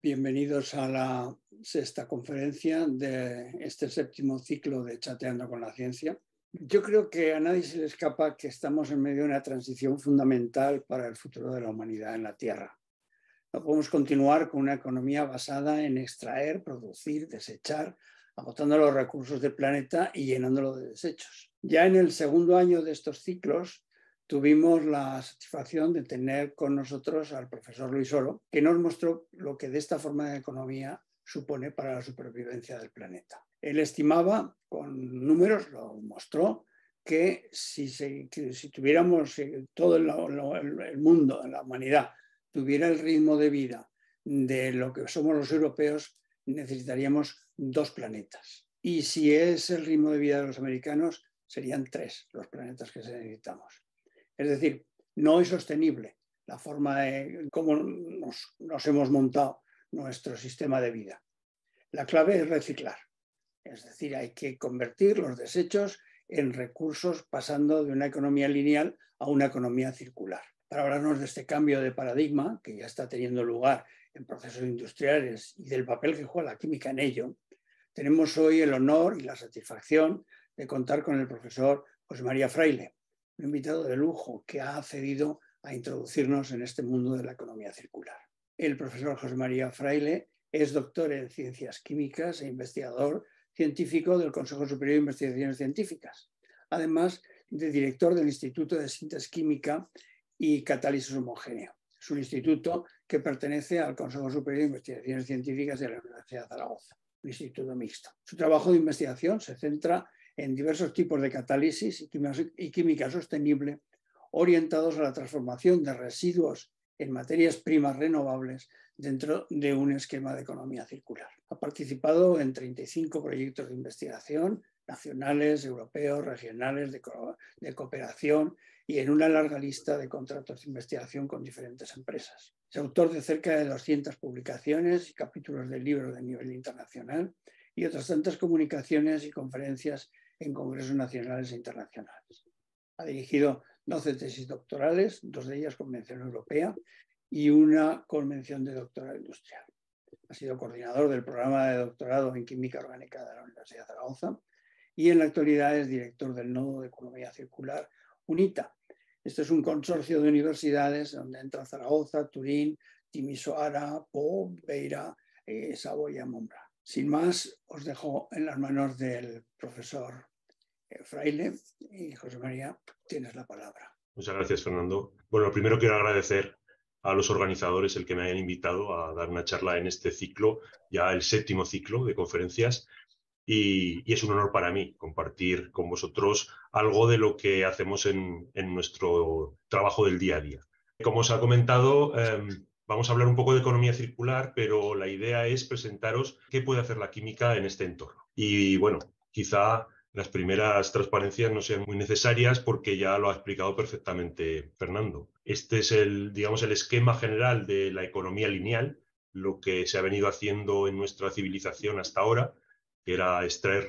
Bienvenidos a la sexta conferencia de este séptimo ciclo de Chateando con la Ciencia. Yo creo que a nadie se le escapa que estamos en medio de una transición fundamental para el futuro de la humanidad en la Tierra. No podemos continuar con una economía basada en extraer, producir, desechar, agotando los recursos del planeta y llenándolo de desechos. Ya en el segundo año de estos ciclos tuvimos la satisfacción de tener con nosotros al profesor Luis Oro, que nos mostró lo que de esta forma de economía supone para la supervivencia del planeta. Él estimaba, con números, lo mostró, que si tuviéramos todo el mundo, la humanidad, tuviera el ritmo de vida de lo que somos los europeos, necesitaríamos 2 planetas. Y si es el ritmo de vida de los americanos, serían 3 los planetas que necesitamos. Es decir, no es sostenible la forma de cómo nos hemos montado nuestro sistema de vida. La clave es reciclar. Es decir, hay que convertir los desechos en recursos pasando de una economía lineal a una economía circular. Para hablarnos de este cambio de paradigma que ya está teniendo lugar en procesos industriales y del papel que juega la química en ello, tenemos hoy el honor y la satisfacción de contar con el profesor José María Fraile, un invitado de lujo que ha accedido a introducirnos en este mundo de la economía circular. El profesor José María Fraile es doctor en Ciencias Químicas e investigador científico del Consejo Superior de Investigaciones Científicas, además de director del Instituto de Síntesis Química y Catálisis Homogénea. Es un instituto que pertenece al Consejo Superior de Investigaciones Científicas de la Universidad de Zaragoza, un instituto mixto. Su trabajo de investigación se centra en diversos tipos de catálisis y química sostenible orientados a la transformación de residuos en materias primas renovables dentro de un esquema de economía circular. Ha participado en 35 proyectos de investigación nacionales, europeos, regionales, de cooperación y en una larga lista de contratos de investigación con diferentes empresas. Es autor de cerca de 200 publicaciones y capítulos de libros de nivel internacional y otras tantas comunicaciones y conferencias en congresos nacionales e internacionales. Ha dirigido 12 tesis doctorales, 2 de ellas convención europea y una convención de doctorado industrial. Ha sido coordinador del programa de doctorado en química orgánica de la Universidad de Zaragoza y en la actualidad es director del nodo de economía circular UNITA. Este es un consorcio de universidades donde entra Zaragoza, Turín, Timisoara, Po, Beira, Saboya, Montblanc. Sin más, os dejo en las manos del profesor Fraile y José María, tienes la palabra. Muchas gracias, Fernando. Bueno, primero quiero agradecer a los organizadores el que me hayan invitado a dar una charla en este ciclo, ya el séptimo ciclo de conferencias, y es un honor para mí compartir con vosotros algo de lo que hacemos en nuestro trabajo del día a día. Como os ha comentado, vamos a hablar un poco de economía circular, pero la idea es presentaros qué puede hacer la química en este entorno. Y bueno, quizá las primeras transparencias no sean muy necesarias porque ya lo ha explicado perfectamente Fernando. Este es el esquema general de la economía lineal, lo que se ha venido haciendo en nuestra civilización hasta ahora, que era extraer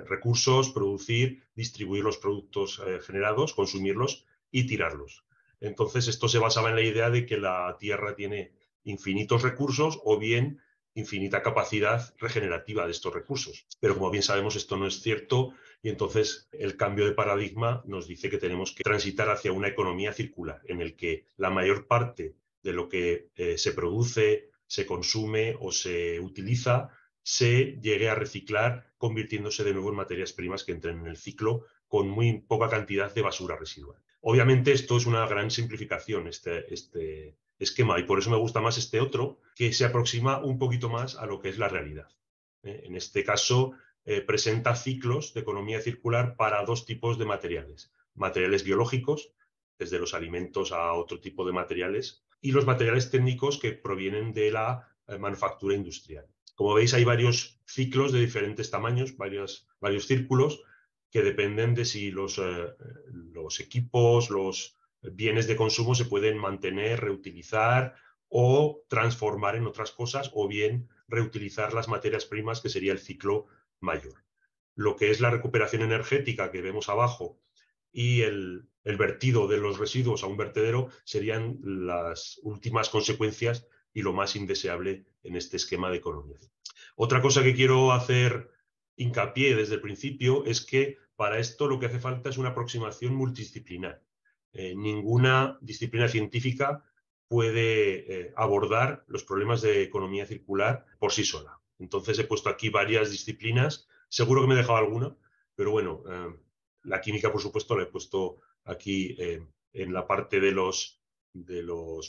recursos, producir, distribuir los productos generados, consumirlos y tirarlos. Entonces, esto se basaba en la idea de que la Tierra tiene infinitos recursos o bien infinita capacidad regenerativa de estos recursos. Pero como bien sabemos, esto no es cierto y entonces el cambio de paradigma nos dice que tenemos que transitar hacia una economía circular en el que la mayor parte de lo que se produce, se consume o se utiliza se llegue a reciclar convirtiéndose de nuevo en materias primas que entren en el ciclo con muy poca cantidad de basura residual. Obviamente esto es una gran simplificación, este esquema, y por eso me gusta más este otro, que se aproxima un poquito más a lo que es la realidad. En este caso, presenta ciclos de economía circular para 2 tipos de materiales. Materiales biológicos, desde los alimentos a otro tipo de materiales, y los materiales técnicos que provienen de la manufactura industrial. Como veis, hay varios ciclos de diferentes tamaños, varios círculos, que dependen de si los equipos, los bienes de consumo se pueden mantener, reutilizar o transformar en otras cosas, o bien reutilizar las materias primas, que sería el ciclo mayor. Lo que es la recuperación energética que vemos abajo y el vertido de los residuos a un vertedero serían las últimas consecuencias y lo más indeseable en este esquema de economía. Otra cosa que quiero hacer hincapié desde el principio es que para esto lo que hace falta es una aproximación multidisciplinar. Ninguna disciplina científica puede abordar los problemas de economía circular por sí sola. Entonces he puesto aquí varias disciplinas, seguro que me he dejado alguna, pero bueno, la química, por supuesto, la he puesto aquí en la parte de los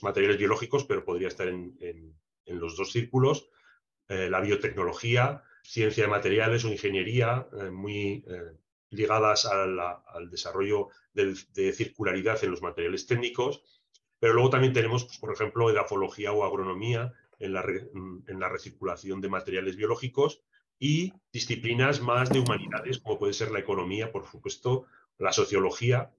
materiales biológicos, pero podría estar en los dos círculos. La biotecnología, ciencia de materiales o ingeniería, muy ligadas al desarrollo de circularidad en los materiales técnicos. Pero luego también tenemos, pues, por ejemplo, edafología o agronomía en la recirculación de materiales biológicos y disciplinas más de humanidades, como puede ser la economía, por supuesto, la sociología,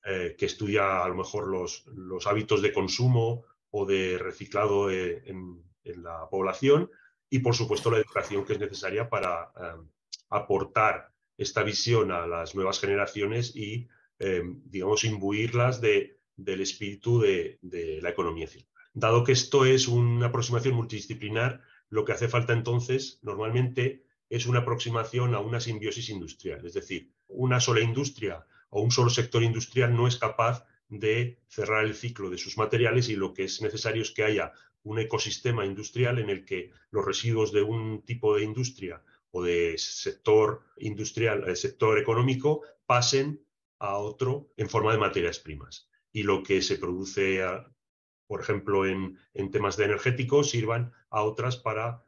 que estudia a lo mejor los hábitos de consumo o de reciclado en la población, y por supuesto la educación que es necesaria para aportar esta visión a las nuevas generaciones y, digamos, imbuirlas del espíritu de la economía circular. Dado que esto es una aproximación multidisciplinar, lo que hace falta entonces normalmente es una aproximación a una simbiosis industrial, es decir, una sola industria o un solo sector industrial no es capaz de cerrar el ciclo de sus materiales, y lo que es necesario es que haya un ecosistema industrial en el que los residuos de un tipo de industria o de sector industrial, sector económico, pasen a otro en forma de materias primas. Y lo que se produce, por ejemplo, en temas de energéticos, sirvan a otras para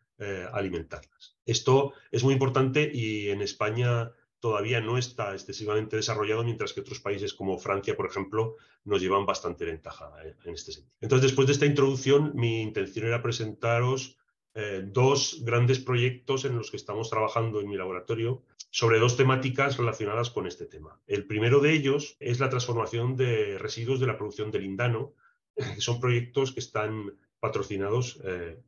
alimentarlas. Esto es muy importante y en España todavía no está excesivamente desarrollado, mientras que otros países como Francia, por ejemplo, nos llevan bastante ventaja en este sentido. Entonces, después de esta introducción, mi intención era presentaros dos grandes proyectos en los que estamos trabajando en mi laboratorio sobre dos temáticas relacionadas con este tema. El primero de ellos es la transformación de residuos de la producción de lindano, que son proyectos que están patrocinados,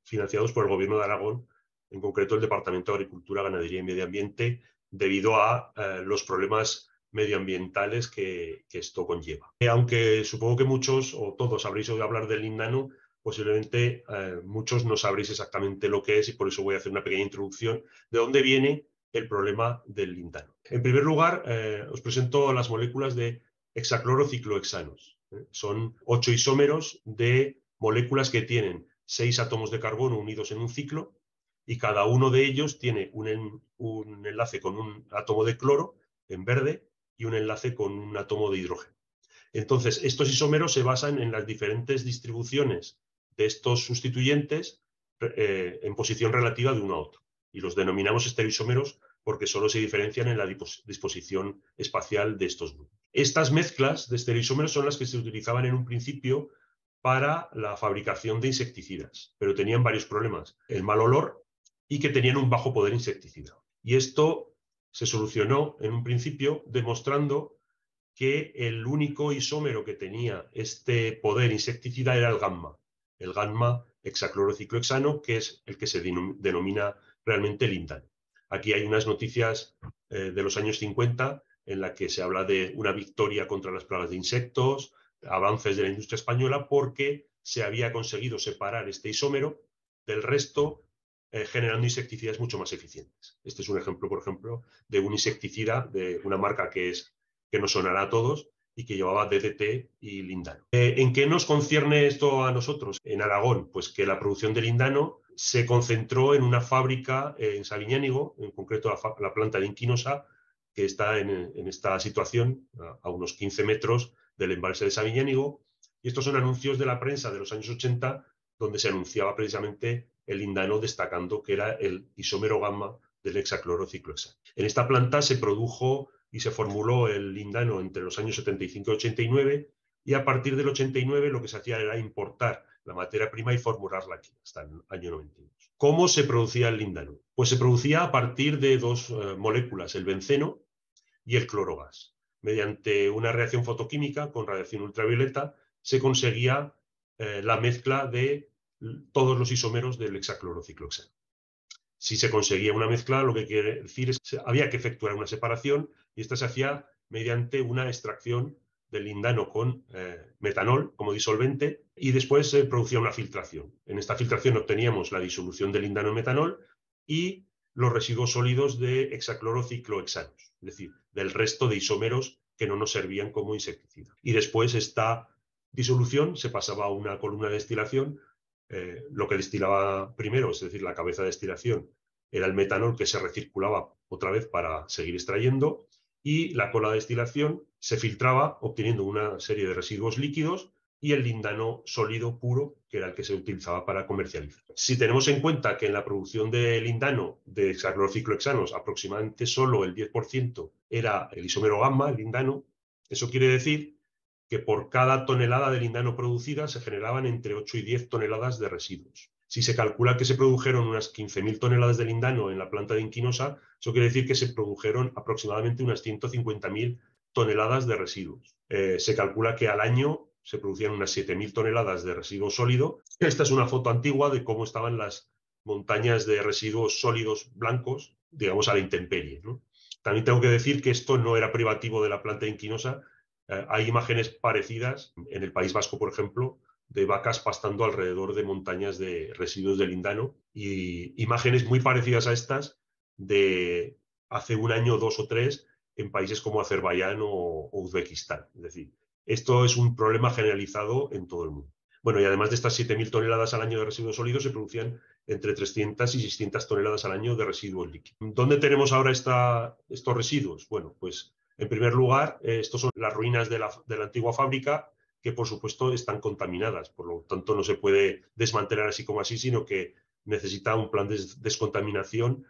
financiados por el Gobierno de Aragón, en concreto el Departamento de Agricultura, Ganadería y Medio Ambiente, debido a los problemas medioambientales que esto conlleva. Aunque supongo que muchos o todos habréis oído hablar del lindano, posiblemente muchos no sabréis exactamente lo que es, y por eso voy a hacer una pequeña introducción de dónde viene el problema del lindano. En primer lugar, os presento las moléculas de hexaclorociclohexanos. Son 8 isómeros de moléculas que tienen 6 átomos de carbono unidos en un ciclo, y cada uno de ellos tiene un enlace con un átomo de cloro en verde y un enlace con un átomo de hidrógeno. Entonces, estos isómeros se basan en las diferentes distribuciones de estos sustituyentes en posición relativa de uno a otro, y los denominamos estereoisómeros porque solo se diferencian en la disposición espacial de estos grupos. Estas mezclas de estereoisómeros son las que se utilizaban en un principio para la fabricación de insecticidas, pero tenían varios problemas: el mal olor y que tenían un bajo poder insecticida. Y esto se solucionó en un principio demostrando que el único isómero que tenía este poder insecticida era el gamma hexaclorociclohexano, que es el que se denomina realmente lindano. Aquí hay unas noticias de los años 50 en la que se habla de una victoria contra las plagas de insectos, avances de la industria española, porque se había conseguido separar este isómero del resto, generando insecticidas mucho más eficientes. Este es un ejemplo, por ejemplo, de un insecticida de una marca que nos sonará a todos y que llevaba DDT y lindano. ¿En qué nos concierne esto a nosotros? En Aragón, pues que la producción de lindano se concentró en una fábrica en Sabiñánigo, en concreto la planta de Inquinosa, que está en esta situación, a unos 15 metros del embalse de Sabiñánigo. Y estos son anuncios de la prensa de los años 80, donde se anunciaba precisamente el lindano, destacando que era el isómero gamma del hexaclorociclohexano. En esta planta se produjo y se formuló el lindano entre los años 75 y 89, y a partir del 89 lo que se hacía era importar la materia prima y formularla aquí, hasta el año 92. ¿Cómo se producía el lindano? Pues se producía a partir de dos moléculas, el benceno y el clorogas. Mediante una reacción fotoquímica con radiación ultravioleta se conseguía la mezcla de todos los isómeros del hexaclorociclohexano. Si se conseguía una mezcla, lo que quiere decir es que había que efectuar una separación, y esta se hacía mediante una extracción del lindano con metanol como disolvente y después se producía una filtración. En esta filtración obteníamos la disolución del lindano en metanol y los residuos sólidos de hexaclorociclohexanos, es decir, del resto de isómeros que no nos servían como insecticida. Y después esta disolución se pasaba a una columna de destilación. Lo que destilaba primero, es decir, la cabeza de destilación, era el metanol que se recirculaba otra vez para seguir extrayendo, y la cola de destilación se filtraba obteniendo una serie de residuos líquidos y el lindano sólido puro, que era el que se utilizaba para comercializar. Si tenemos en cuenta que en la producción de lindano de hexaclorociclohexanos aproximadamente solo el 10% era el isómero gamma, el lindano, eso quiere decir que por cada tonelada de lindano producida se generaban entre 8 y 10 toneladas de residuos. Si se calcula que se produjeron unas 15.000 toneladas de lindano en la planta de Inquinosa, eso quiere decir que se produjeron aproximadamente unas 150.000 toneladas de residuos. Se calcula que al año se producían unas 7.000 toneladas de residuo sólido. Esta es una foto antigua de cómo estaban las montañas de residuos sólidos blancos, digamos, a la intemperie, ¿no? También tengo que decir que esto no era privativo de la planta de Inquinosa. Hay imágenes parecidas en el País Vasco, por ejemplo, de vacas pastando alrededor de montañas de residuos de lindano, y imágenes muy parecidas a estas de hace un año, 2 o 3, en países como Azerbaiyán o Uzbekistán. Es decir, esto es un problema generalizado en todo el mundo. Bueno, y además de estas 7.000 toneladas al año de residuos sólidos, se producían entre 300 y 600 toneladas al año de residuos líquidos. ¿Dónde tenemos ahora estos residuos? Bueno, pues en primer lugar, estos son las ruinas de la antigua fábrica, que por supuesto están contaminadas, por lo tanto no se puede desmantelar así como así, sino que necesita un plan de descontaminación,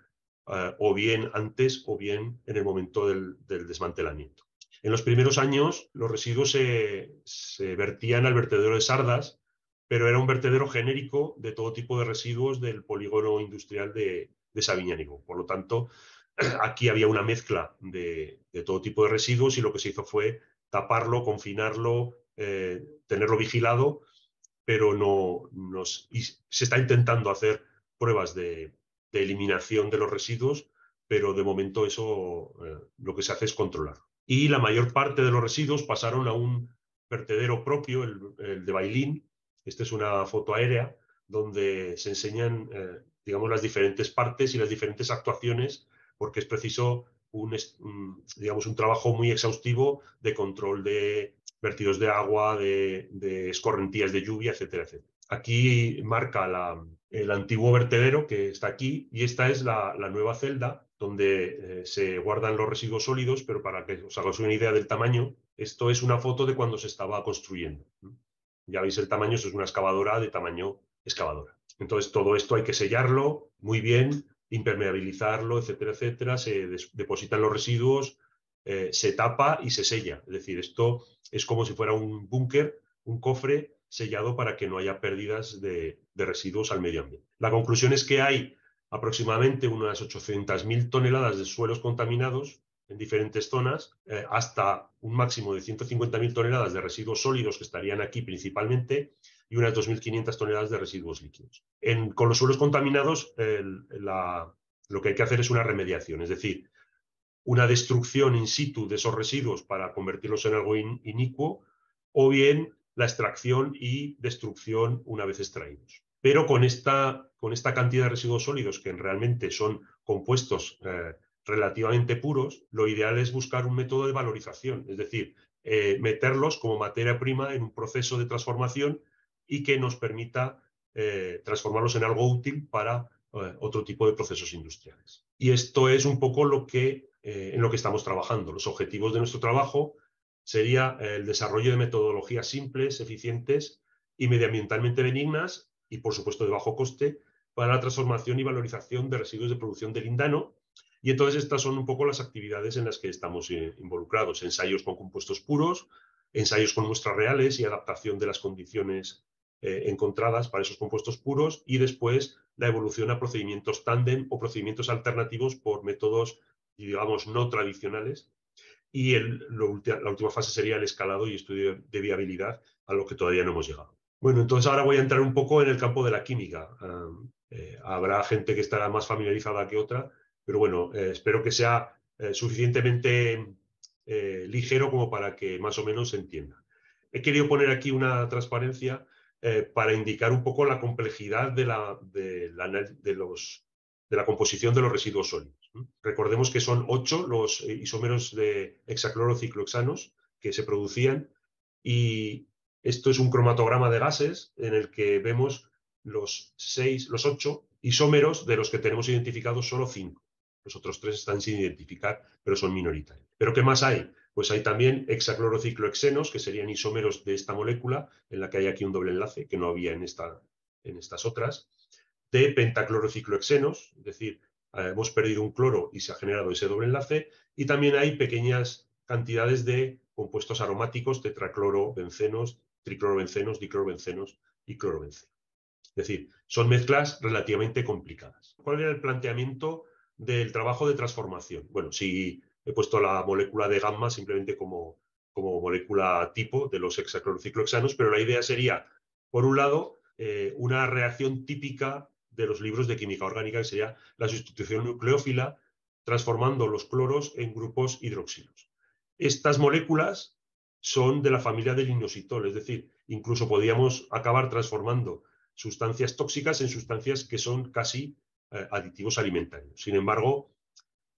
o bien antes o bien en el momento del desmantelamiento. En los primeros años los residuos se vertían al vertedero de Sardas, pero era un vertedero genérico de todo tipo de residuos del polígono industrial de Sabiñánigo. Por lo tanto, aquí había una mezcla de todo tipo de residuos, y lo que se hizo fue taparlo, confinarlo, tenerlo vigilado, pero se está intentando hacer pruebas de eliminación de los residuos, pero de momento eso lo que se hace es controlar. Y la mayor parte de los residuos pasaron a un vertedero propio, el de Bailín. Esta es una foto aérea donde se enseñan, digamos, las diferentes partes y las diferentes actuaciones, porque es preciso digamos, un trabajo muy exhaustivo de control de vertidos de agua, de escorrentías de lluvia, etcétera, etcétera. Aquí marca el antiguo vertedero que está aquí, y esta es la nueva celda donde se guardan los residuos sólidos, pero para que os hagáis una idea del tamaño, esto es una foto de cuando se estaba construyendo. Ya veis el tamaño, eso es una excavadora de tamaño excavadora. Entonces todo esto hay que sellarlo muy bien, impermeabilizarlo, etcétera, etcétera, se depositan los residuos, se tapa y se sella. Es decir, esto es como si fuera un búnker, un cofre sellado para que no haya pérdidas de residuos al medio ambiente. La conclusión es que hay aproximadamente unas 800.000 toneladas de suelos contaminados en diferentes zonas, hasta un máximo de 150.000 toneladas de residuos sólidos que estarían aquí principalmente, y unas 2.500 toneladas de residuos líquidos. Con los suelos contaminados, lo que hay que hacer es una remediación, es decir, una destrucción in situ de esos residuos para convertirlos en algo inicuo, o bien la extracción y destrucción una vez extraídos. Pero con esta cantidad de residuos sólidos, que realmente son compuestos relativamente puros, lo ideal es buscar un método de valorización, es decir, meterlos como materia prima en un proceso de transformación y que nos permita transformarlos en algo útil para otro tipo de procesos industriales. Y esto es un poco en lo que estamos trabajando. Los objetivos de nuestro trabajo sería el desarrollo de metodologías simples, eficientes y medioambientalmente benignas, y por supuesto de bajo coste, para la transformación y valorización de residuos de producción de lindano. Y entonces estas son un poco las actividades en las que estamos involucrados: ensayos con compuestos puros, ensayos con muestras reales y adaptación de las condiciones encontradas para esos compuestos puros, y después la evolución a procedimientos tándem o procedimientos alternativos por métodos, digamos, no tradicionales. Y la última fase sería el escalado y estudio de viabilidad, a lo que todavía no hemos llegado. Bueno, entonces ahora voy a entrar un poco en el campo de la química. Habrá gente que estará más familiarizada que otra, pero bueno, espero que sea suficientemente ligero como para que más o menos se entienda. He querido poner aquí una transparencia para indicar un poco la complejidad de la composición de los residuos sólidos. Recordemos que son 8 los isómeros de hexaclorociclohexanos que se producían, y esto es un cromatograma de gases en el que vemos los 8 isómeros, de los que tenemos identificados solo 5. Los otros 3 están sin identificar, pero son minoritarios. ¿Pero qué más hay? Pues hay también hexaclorociclohexenos, que serían isómeros de esta molécula, en la que hay aquí un doble enlace, que no había en estas otras, de pentaclorociclohexenos, es decir, hemos perdido un cloro y se ha generado ese doble enlace, y también hay pequeñas cantidades de compuestos aromáticos, tetraclorobencenos, triclorobencenos, diclorobencenos y clorobenceno. Es decir, son mezclas relativamente complicadas. ¿Cuál era el planteamiento del trabajo de transformación? Bueno, si he puesto la molécula de gamma simplemente como molécula tipo de los hexaclorociclohexanos, pero la idea sería, por un lado, una reacción típica de los libros de química orgánica, que sería la sustitución nucleófila, transformando los cloros en grupos hidroxilos. Estas moléculas son de la familia del inositol, es decir, incluso podríamos acabar transformando sustancias tóxicas en sustancias que son casi aditivos alimentarios. Sin embargo,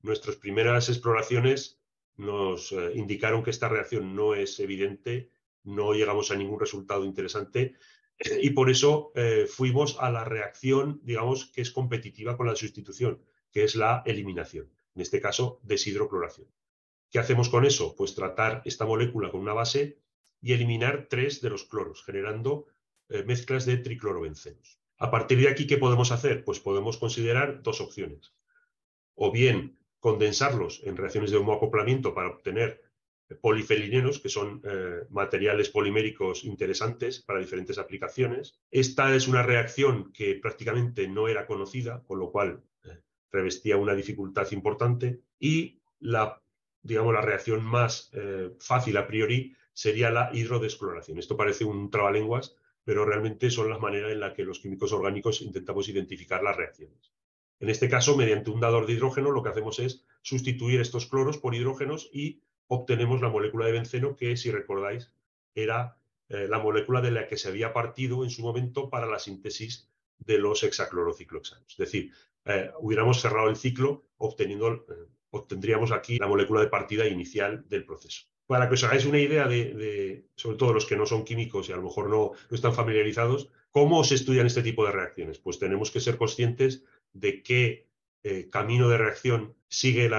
nuestras primeras exploraciones nos indicaron que esta reacción no es evidente, no llegamos a ningún resultado interesante, y por eso fuimos a la reacción, digamos, que es competitiva con la sustitución, que es la eliminación, en este caso deshidrocloración. ¿Qué hacemos con eso? Pues tratar esta molécula con una base y eliminar 3 de los cloros, generando mezclas de triclorobencenos. A partir de aquí, ¿qué podemos hacer? Pues podemos considerar 2 opciones. O bien condensarlos en reacciones de homoacoplamiento para obtener polifelinenos, que son materiales poliméricos interesantes para diferentes aplicaciones. Esta es una reacción que prácticamente no era conocida, con lo cual revestía una dificultad importante, y la reacción más fácil a priori sería la hidrodescloración. Esto parece un trabalenguas, pero realmente son las maneras en las que los químicos orgánicos intentamos identificar las reacciones. En este caso, mediante un dador de hidrógeno, lo que hacemos es sustituir estos cloros por hidrógenos y obtenemos la molécula de benceno, que, si recordáis, era la molécula de la que se había partido en su momento para la síntesis de los hexaclorociclohexanos. Es decir, hubiéramos cerrado el ciclo obtendríamos aquí la molécula de partida inicial del proceso. Para que os hagáis una idea sobre todo los que no son químicos y a lo mejor no están familiarizados, ¿cómo se estudian este tipo de reacciones? Pues tenemos que ser conscientes de qué camino de reacción sigue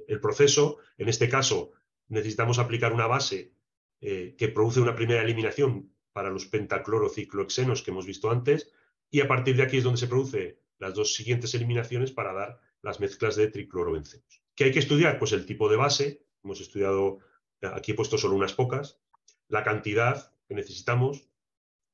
el proceso. En este caso, necesitamos aplicar una base que produce una primera eliminación para los pentaclorociclohexenos que hemos visto antes, y a partir de aquí es donde se producen las 2 siguientes eliminaciones para dar las mezclas de triclorobencenos. ¿Qué hay que estudiar? Pues el tipo de base. Hemos estudiado, aquí he puesto solo unas pocas, la cantidad que necesitamos.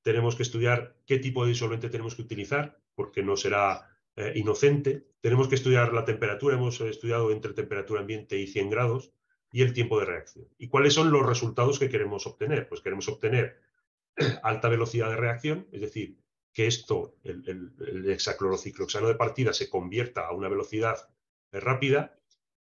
Tenemos que estudiar qué tipo de disolvente tenemos que utilizar, porque no será inocente. Tenemos que estudiar la temperatura. Hemos estudiado entre temperatura ambiente y 100 grados, y el tiempo de reacción. ¿Y cuáles son los resultados que queremos obtener? Pues queremos obtener alta velocidad de reacción, es decir, que el hexaclorociclohexano de partida se convierta a una velocidad rápida,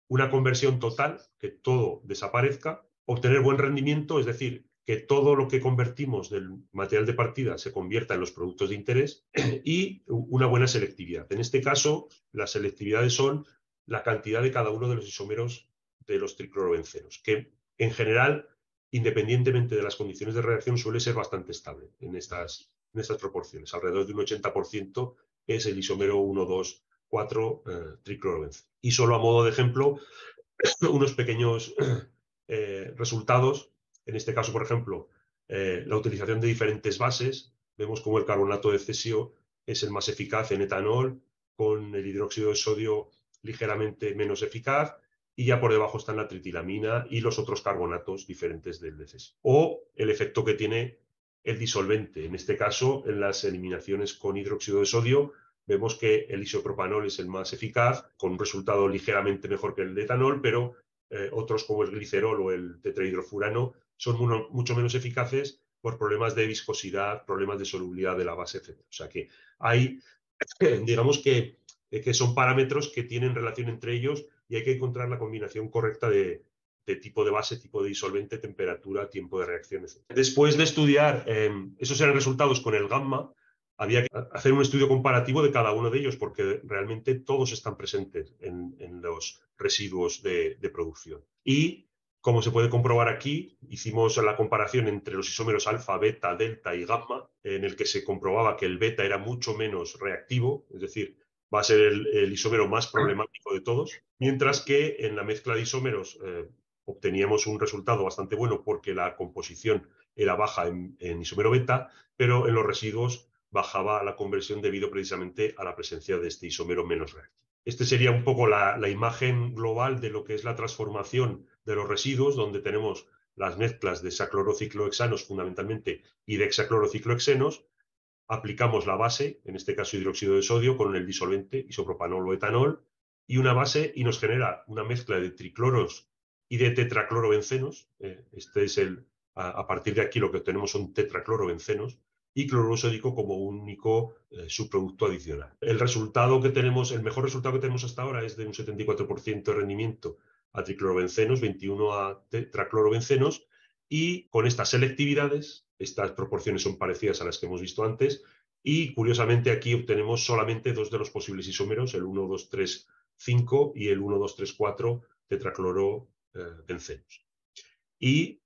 una conversión total, que todo desaparezca, obtener buen rendimiento, es decir, que todo lo que convertimos del material de partida se convierta en los productos de interés, y una buena selectividad. En este caso, las selectividades son la cantidad de cada uno de los isómeros de los triclorobencenos, que en general, independientemente de las condiciones de reacción, suele ser bastante estable en estas proporciones. Alrededor de un 80% es el isómero 1, 2, 4 triclorobenceno. Y solo a modo de ejemplo, unos pequeños resultados. En este caso, por ejemplo, la utilización de diferentes bases. Vemos como el carbonato de cesio es el más eficaz en etanol, con el hidróxido de sodio ligeramente menos eficaz, y ya por debajo están la tritilamina y los otros carbonatos diferentes del de cesio. O el efecto que tiene el disolvente. En este caso, en las eliminaciones con hidróxido de sodio, vemos que el isopropanol es el más eficaz, con un resultado ligeramente mejor que el de etanol, pero otros como el glicerol o el tetrahidrofurano son mucho menos eficaces por problemas de viscosidad, problemas de solubilidad de la base, etc. O sea que hay, digamos que son parámetros que tienen relación entre ellos, y hay que encontrar la combinación correcta de de tipo de base, tipo de disolvente, temperatura, tiempo de reacción, etc. Después de estudiar esos eran resultados con el gamma, había que hacer un estudio comparativo de cada uno de ellos, porque realmente todos están presentes en los residuos de producción. Y, como se puede comprobar aquí, hicimos la comparación entre los isómeros alfa, beta, delta y gamma, en el que se comprobaba que el beta era mucho menos reactivo, es decir, va a ser el isómero más problemático de todos, mientras que en la mezcla de isómeros obteníamos un resultado bastante bueno porque la composición era baja en isómero beta, pero en los residuos bajaba la conversión debido precisamente a la presencia de este isómero menos reactivo. Este sería un poco la imagen global de lo que es la transformación de los residuos, donde tenemos las mezclas de hexaclorociclohexanos fundamentalmente y de hexaclorociclohexenos. Aplicamos la base, en este caso hidróxido de sodio, con el disolvente, isopropanol o etanol, y una base, y nos genera una mezcla de tricloros y de tetraclorobencenos. Este es a partir de aquí lo que obtenemos son tetraclorobencenos, y cloruro sódico como único subproducto adicional. El mejor resultado que tenemos hasta ahora es de un 74% de rendimiento a triclorobencenos, 21 a tetraclorobencenos, y con estas selectividades, estas proporciones son parecidas a las que hemos visto antes, y curiosamente aquí obtenemos solamente dos de los posibles isómeros, el 1, 2, 3, 5 y el 1, 2, 3, 4 tetraclorobencenos. Y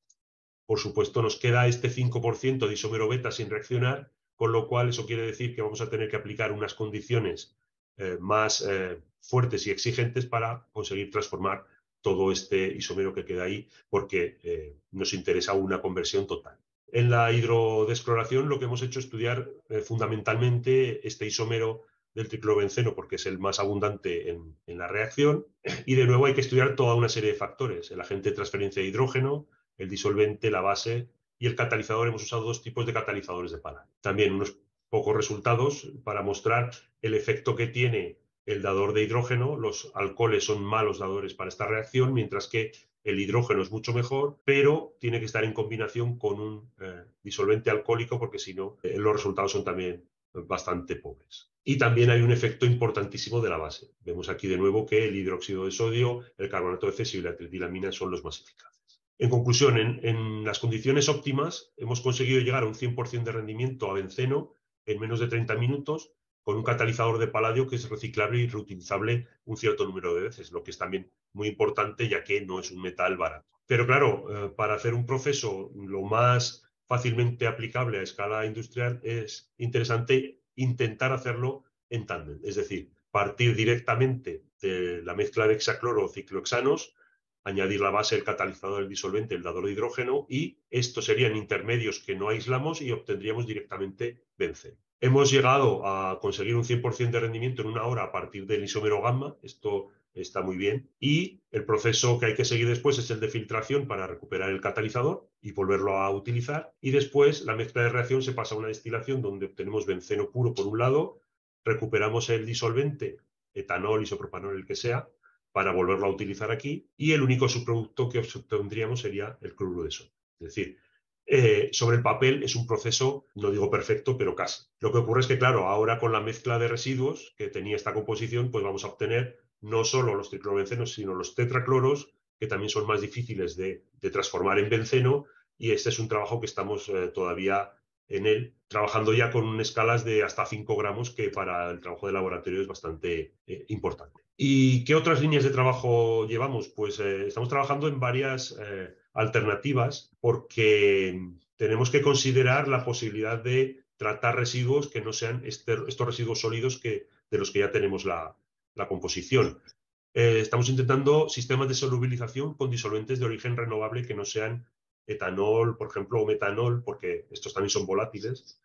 por supuesto, nos queda este 5% de isómero beta sin reaccionar, con lo cual eso quiere decir que vamos a tener que aplicar unas condiciones más fuertes y exigentes para conseguir transformar todo este isómero que queda ahí, porque nos interesa una conversión total. En la hidrodescloración lo que hemos hecho es estudiar fundamentalmente este isómero del triclobenceno, porque es el más abundante en la reacción, y de nuevo hay que estudiar toda una serie de factores, el agente de transferencia de hidrógeno, el disolvente, la base y el catalizador. Hemos usado dos tipos de catalizadores de paladio. También unos pocos resultados para mostrar el efecto que tiene el dador de hidrógeno. Los alcoholes son malos dadores para esta reacción, mientras que el hidrógeno es mucho mejor, pero tiene que estar en combinación con un disolvente alcohólico, porque si no, los resultados son también bastante pobres. Y también hay un efecto importantísimo de la base. Vemos aquí de nuevo que el hidróxido de sodio, el carbonato de cesio y la tritilamina son los más eficaces. En conclusión, en las condiciones óptimas hemos conseguido llegar a un 100% de rendimiento a benceno en menos de 30 minutos con un catalizador de paladio que es reciclable y reutilizable un cierto número de veces, lo que es también muy importante ya que no es un metal barato. Pero claro, para hacer un proceso lo más fácilmente aplicable a escala industrial es interesante intentar hacerlo en tándem, es decir, partir directamente de la mezcla de hexacloro o ciclohexanos, añadir la base, el catalizador, el disolvente, el dador de hidrógeno, y estos serían intermedios que no aislamos y obtendríamos directamente benceno. Hemos llegado a conseguir un 100% de rendimiento en 1 hora a partir del isómero gamma. Esto está muy bien. Y el proceso que hay que seguir después es el de filtración para recuperar el catalizador y volverlo a utilizar. Y después la mezcla de reacción se pasa a una destilación donde obtenemos benceno puro por un lado, recuperamos el disolvente, etanol, isopropanol, el que sea, para volverlo a utilizar aquí, y el único subproducto que obtendríamos sería el cloruro de sodio. Es decir, sobre el papel es un proceso, no digo perfecto, pero casi. Lo que ocurre es que, claro, ahora con la mezcla de residuos que tenía esta composición, pues vamos a obtener no solo los triclorobencenos, sino los tetracloros, que también son más difíciles de transformar en benceno, y este es un trabajo que estamos todavía en él, trabajando ya con escalas de hasta 5 gramos, que para el trabajo de laboratorio es bastante importante. ¿Y qué otras líneas de trabajo llevamos? Pues estamos trabajando en varias alternativas, porque tenemos que considerar la posibilidad de tratar residuos que no sean estos residuos sólidos de los que ya tenemos la composición. Estamos intentando sistemas de solubilización con disolventes de origen renovable que no sean etanol, por ejemplo, o metanol, porque estos también son volátiles.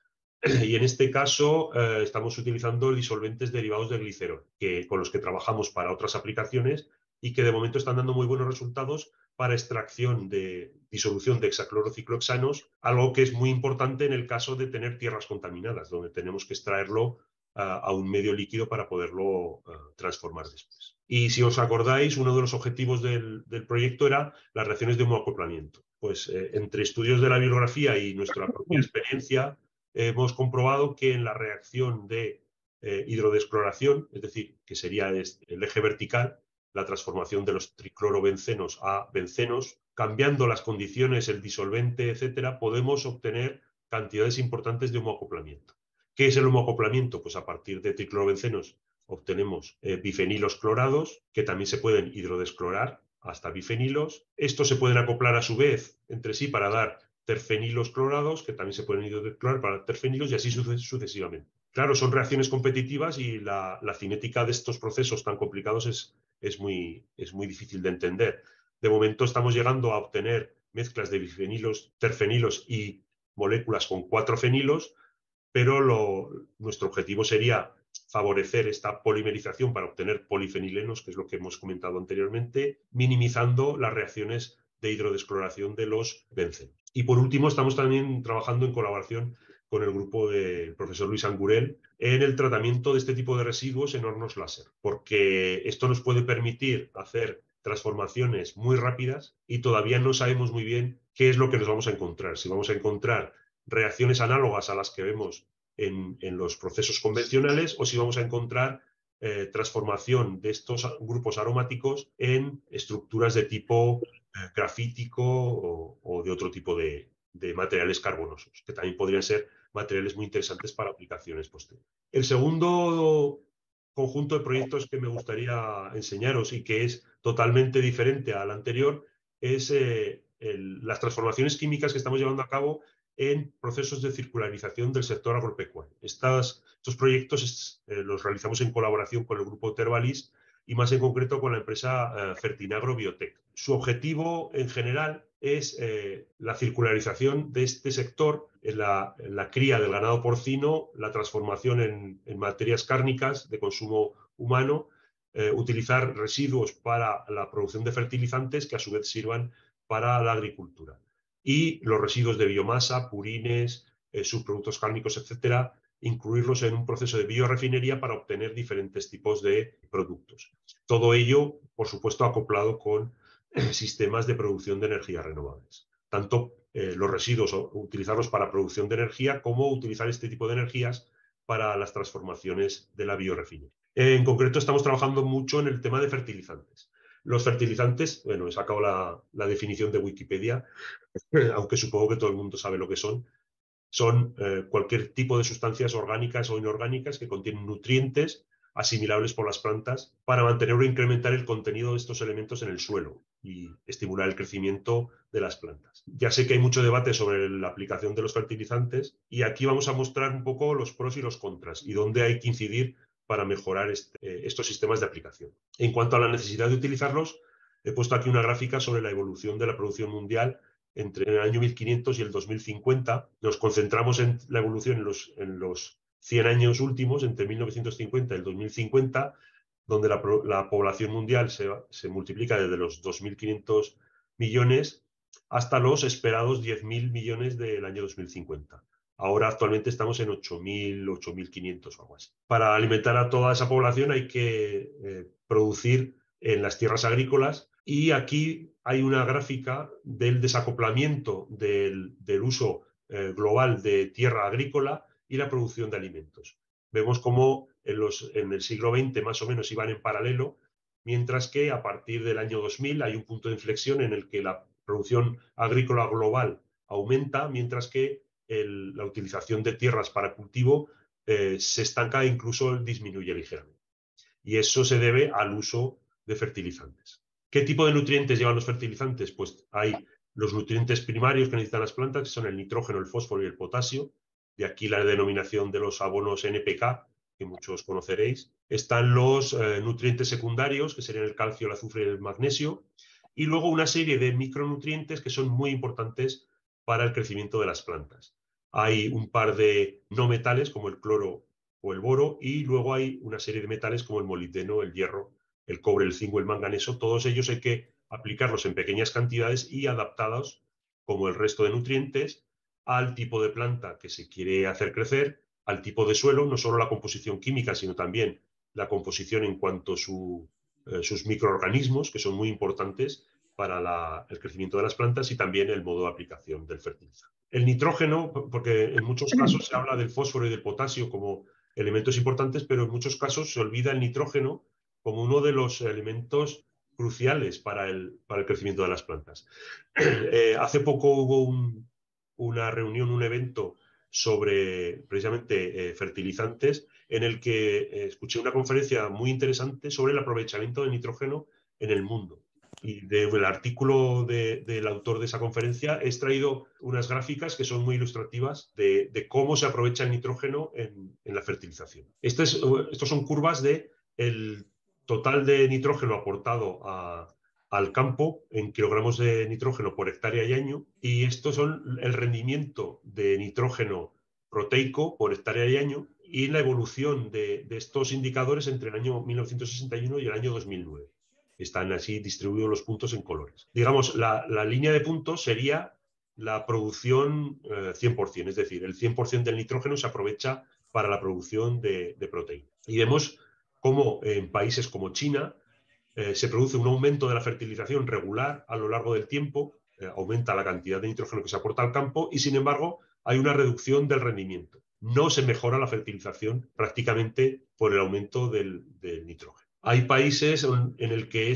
Y en este caso estamos utilizando disolventes derivados de glicerol, con los que trabajamos para otras aplicaciones y que de momento están dando muy buenos resultados para extracción de disolución de hexaclorociclohexanos, algo que es muy importante en el caso de tener tierras contaminadas, donde tenemos que extraerlo a un medio líquido para poderlo transformar después. Y si os acordáis, uno de los objetivos del proyecto era las reacciones de homoacoplamiento. Pues entre estudios de la bibliografía y nuestra propia experiencia, hemos comprobado que en la reacción de hidrodescloración, es decir, que sería el eje vertical, la transformación de los triclorobencenos a bencenos, cambiando las condiciones, el disolvente, etcétera, podemos obtener cantidades importantes de homoacoplamiento. ¿Qué es el homoacoplamiento? Pues a partir de triclorobencenos obtenemos bifenilos clorados, que también se pueden hidrodesclorar hasta bifenilos. Estos se pueden acoplar a su vez entre sí para dar terfenilos clorados, que también se pueden hidrodesclorar para dar terfenilos, y así sucesivamente. Claro, son reacciones competitivas y la cinética de estos procesos tan complicados es muy difícil de entender. De momento estamos llegando a obtener mezclas de bifenilos, terfenilos y moléculas con 4 fenilos, pero nuestro objetivo sería favorecer esta polimerización para obtener polifenilenos, que es lo que hemos comentado anteriormente, minimizando las reacciones de hidrodescloración de los bencenos. Y por último, estamos también trabajando en colaboración con el grupo del profesor Luis Angurel en el tratamiento de este tipo de residuos en hornos láser, porque esto nos puede permitir hacer transformaciones muy rápidas y todavía no sabemos muy bien qué es lo que nos vamos a encontrar. Si vamos a encontrar reacciones análogas a las que vemos en los procesos convencionales o si vamos a encontrar transformación de estos grupos aromáticos en estructuras de tipo grafítico o de otro tipo de materiales carbonosos, que también podrían ser materiales muy interesantes para aplicaciones posteriores. El segundo conjunto de proyectos que me gustaría enseñaros y que es totalmente diferente al anterior es las transformaciones químicas que estamos llevando a cabo en procesos de circularización del sector agropecuario. Estos proyectos los realizamos en colaboración con el grupo Tervalis y más en concreto con la empresa Fertinagro Biotech. Su objetivo en general es la circularización de este sector en la cría del ganado porcino, la transformación en materias cárnicas de consumo humano, utilizar residuos para la producción de fertilizantes que a su vez sirvan para la agricultura. Y los residuos de biomasa, purines, subproductos cárnicos, etcétera, incluirlos en un proceso de biorefinería para obtener diferentes tipos de productos. Todo ello, por supuesto, acoplado con sistemas de producción de energías renovables. Tanto los residuos, utilizarlos para producción de energía, como utilizar este tipo de energías para las transformaciones de la biorefinería. En concreto, estamos trabajando mucho en el tema de fertilizantes. Los fertilizantes, bueno, he sacado la definición de Wikipedia, aunque supongo que todo el mundo sabe lo que son cualquier tipo de sustancias orgánicas o inorgánicas que contienen nutrientes asimilables por las plantas para mantener o incrementar el contenido de estos elementos en el suelo y estimular el crecimiento de las plantas. Ya sé que hay mucho debate sobre la aplicación de los fertilizantes y aquí vamos a mostrar un poco los pros y los contras y dónde hay que incidir para mejorar estos sistemas de aplicación. En cuanto a la necesidad de utilizarlos, he puesto aquí una gráfica sobre la evolución de la producción mundial entre el año 1500 y el 2050. Nos concentramos en la evolución en los 100 años últimos, entre 1950 y el 2050, donde la población mundial se multiplica desde los 2.500 millones hasta los esperados 10.000 millones del año 2050. Ahora actualmente estamos en 8.000, 8.500 o algo así. Para alimentar a toda esa población hay que producir en las tierras agrícolas y aquí hay una gráfica del desacoplamiento del uso global de tierra agrícola y la producción de alimentos. Vemos cómo en el siglo XX más o menos iban en paralelo, mientras que a partir del año 2000 hay un punto de inflexión en el que la producción agrícola global aumenta, mientras que la utilización de tierras para cultivo se estanca e incluso disminuye ligeramente. Y eso se debe al uso de fertilizantes. ¿Qué tipo de nutrientes llevan los fertilizantes? Pues hay los nutrientes primarios que necesitan las plantas, que son el nitrógeno, el fósforo y el potasio. De aquí la denominación de los abonos NPK, que muchos conoceréis. Están los nutrientes secundarios, que serían el calcio, el azufre y el magnesio. Y luego una serie de micronutrientes que son muy importantes para el crecimiento de las plantas. Hay un par de no metales, como el cloro o el boro, y luego hay una serie de metales como el molibdeno, el hierro, el cobre, el zinc o el manganeso. Todos ellos hay que aplicarlos en pequeñas cantidades y adaptados, como el resto de nutrientes, al tipo de planta que se quiere hacer crecer, al tipo de suelo, no solo la composición química, sino también la composición en cuanto a sus microorganismos, que son muy importantes para el crecimiento de las plantas, y también el modo de aplicación del fertilizante. El nitrógeno, porque en muchos casos se habla del fósforo y del potasio como elementos importantes, pero en muchos casos se olvida el nitrógeno, como uno de los elementos cruciales para el crecimiento de las plantas. Hace poco hubo una reunión, un evento sobre precisamente fertilizantes, en el que escuché una conferencia muy interesante sobre el aprovechamiento del nitrógeno en el mundo. Y del artículo del autor de esa conferencia he extraído unas gráficas que son muy ilustrativas de cómo se aprovecha el nitrógeno en la fertilización. Estos son curvas del total de nitrógeno aportado al campo en kilogramos de nitrógeno por hectárea y año, y estos son el rendimiento de nitrógeno proteico por hectárea y año y la evolución de estos indicadores entre el año 1961 y el año 2009. Están así distribuidos los puntos en colores. Digamos, la línea de puntos sería la producción 100%, es decir, el 100% del nitrógeno se aprovecha para la producción de proteína. Y vemos cómo en países como China se produce un aumento de la fertilización regular a lo largo del tiempo, aumenta la cantidad de nitrógeno que se aporta al campo y, sin embargo, hay una reducción del rendimiento. No se mejora la fertilización prácticamente por el aumento del nitrógeno. Hay países en el que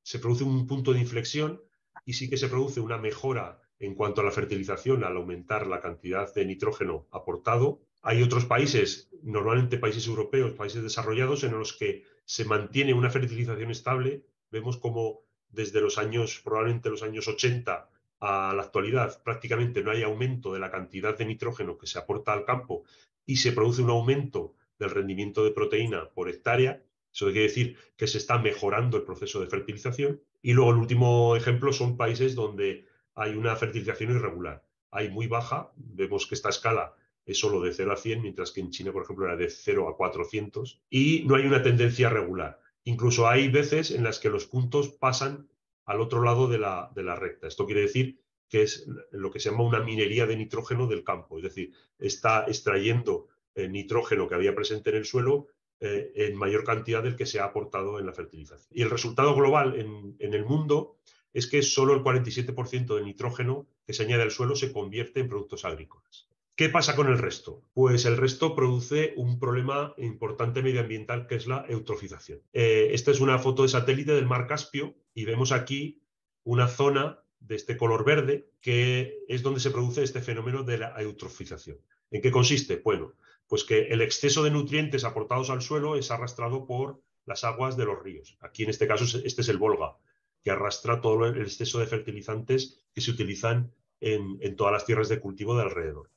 se produce un punto de inflexión y sí que se produce una mejora en cuanto a la fertilización al aumentar la cantidad de nitrógeno aportado. Hay otros países, normalmente países europeos, países desarrollados, en los que se mantiene una fertilización estable. Vemos como desde probablemente los años 80 a la actualidad, prácticamente no hay aumento de la cantidad de nitrógeno que se aporta al campo y se produce un aumento del rendimiento de proteína por hectárea. Eso quiere decir que se está mejorando el proceso de fertilización. Y luego el último ejemplo son países donde hay una fertilización irregular. Hay muy baja, vemos que esta escala es solo de 0 a 100, mientras que en China, por ejemplo, era de 0 a 400, y no hay una tendencia regular. Incluso hay veces en las que los puntos pasan al otro lado de la recta. Esto quiere decir que es lo que se llama una minería de nitrógeno del campo, es decir, está extrayendo el nitrógeno que había presente en el suelo en mayor cantidad del que se ha aportado en la fertilización. Y el resultado global en el mundo es que solo el 47% del nitrógeno que se añade al suelo se convierte en productos agrícolas. ¿Qué pasa con el resto? Pues el resto produce un problema importante medioambiental, que es la eutrofización. Esta es una foto de satélite del mar Caspio y vemos aquí una zona de este color verde que es donde se produce este fenómeno de la eutrofización. ¿En qué consiste? Bueno, pues que el exceso de nutrientes aportados al suelo es arrastrado por las aguas de los ríos. Aquí en este caso este es el Volga, que arrastra todo el exceso de fertilizantes que se utilizan en todas las tierras de cultivo de alrededor.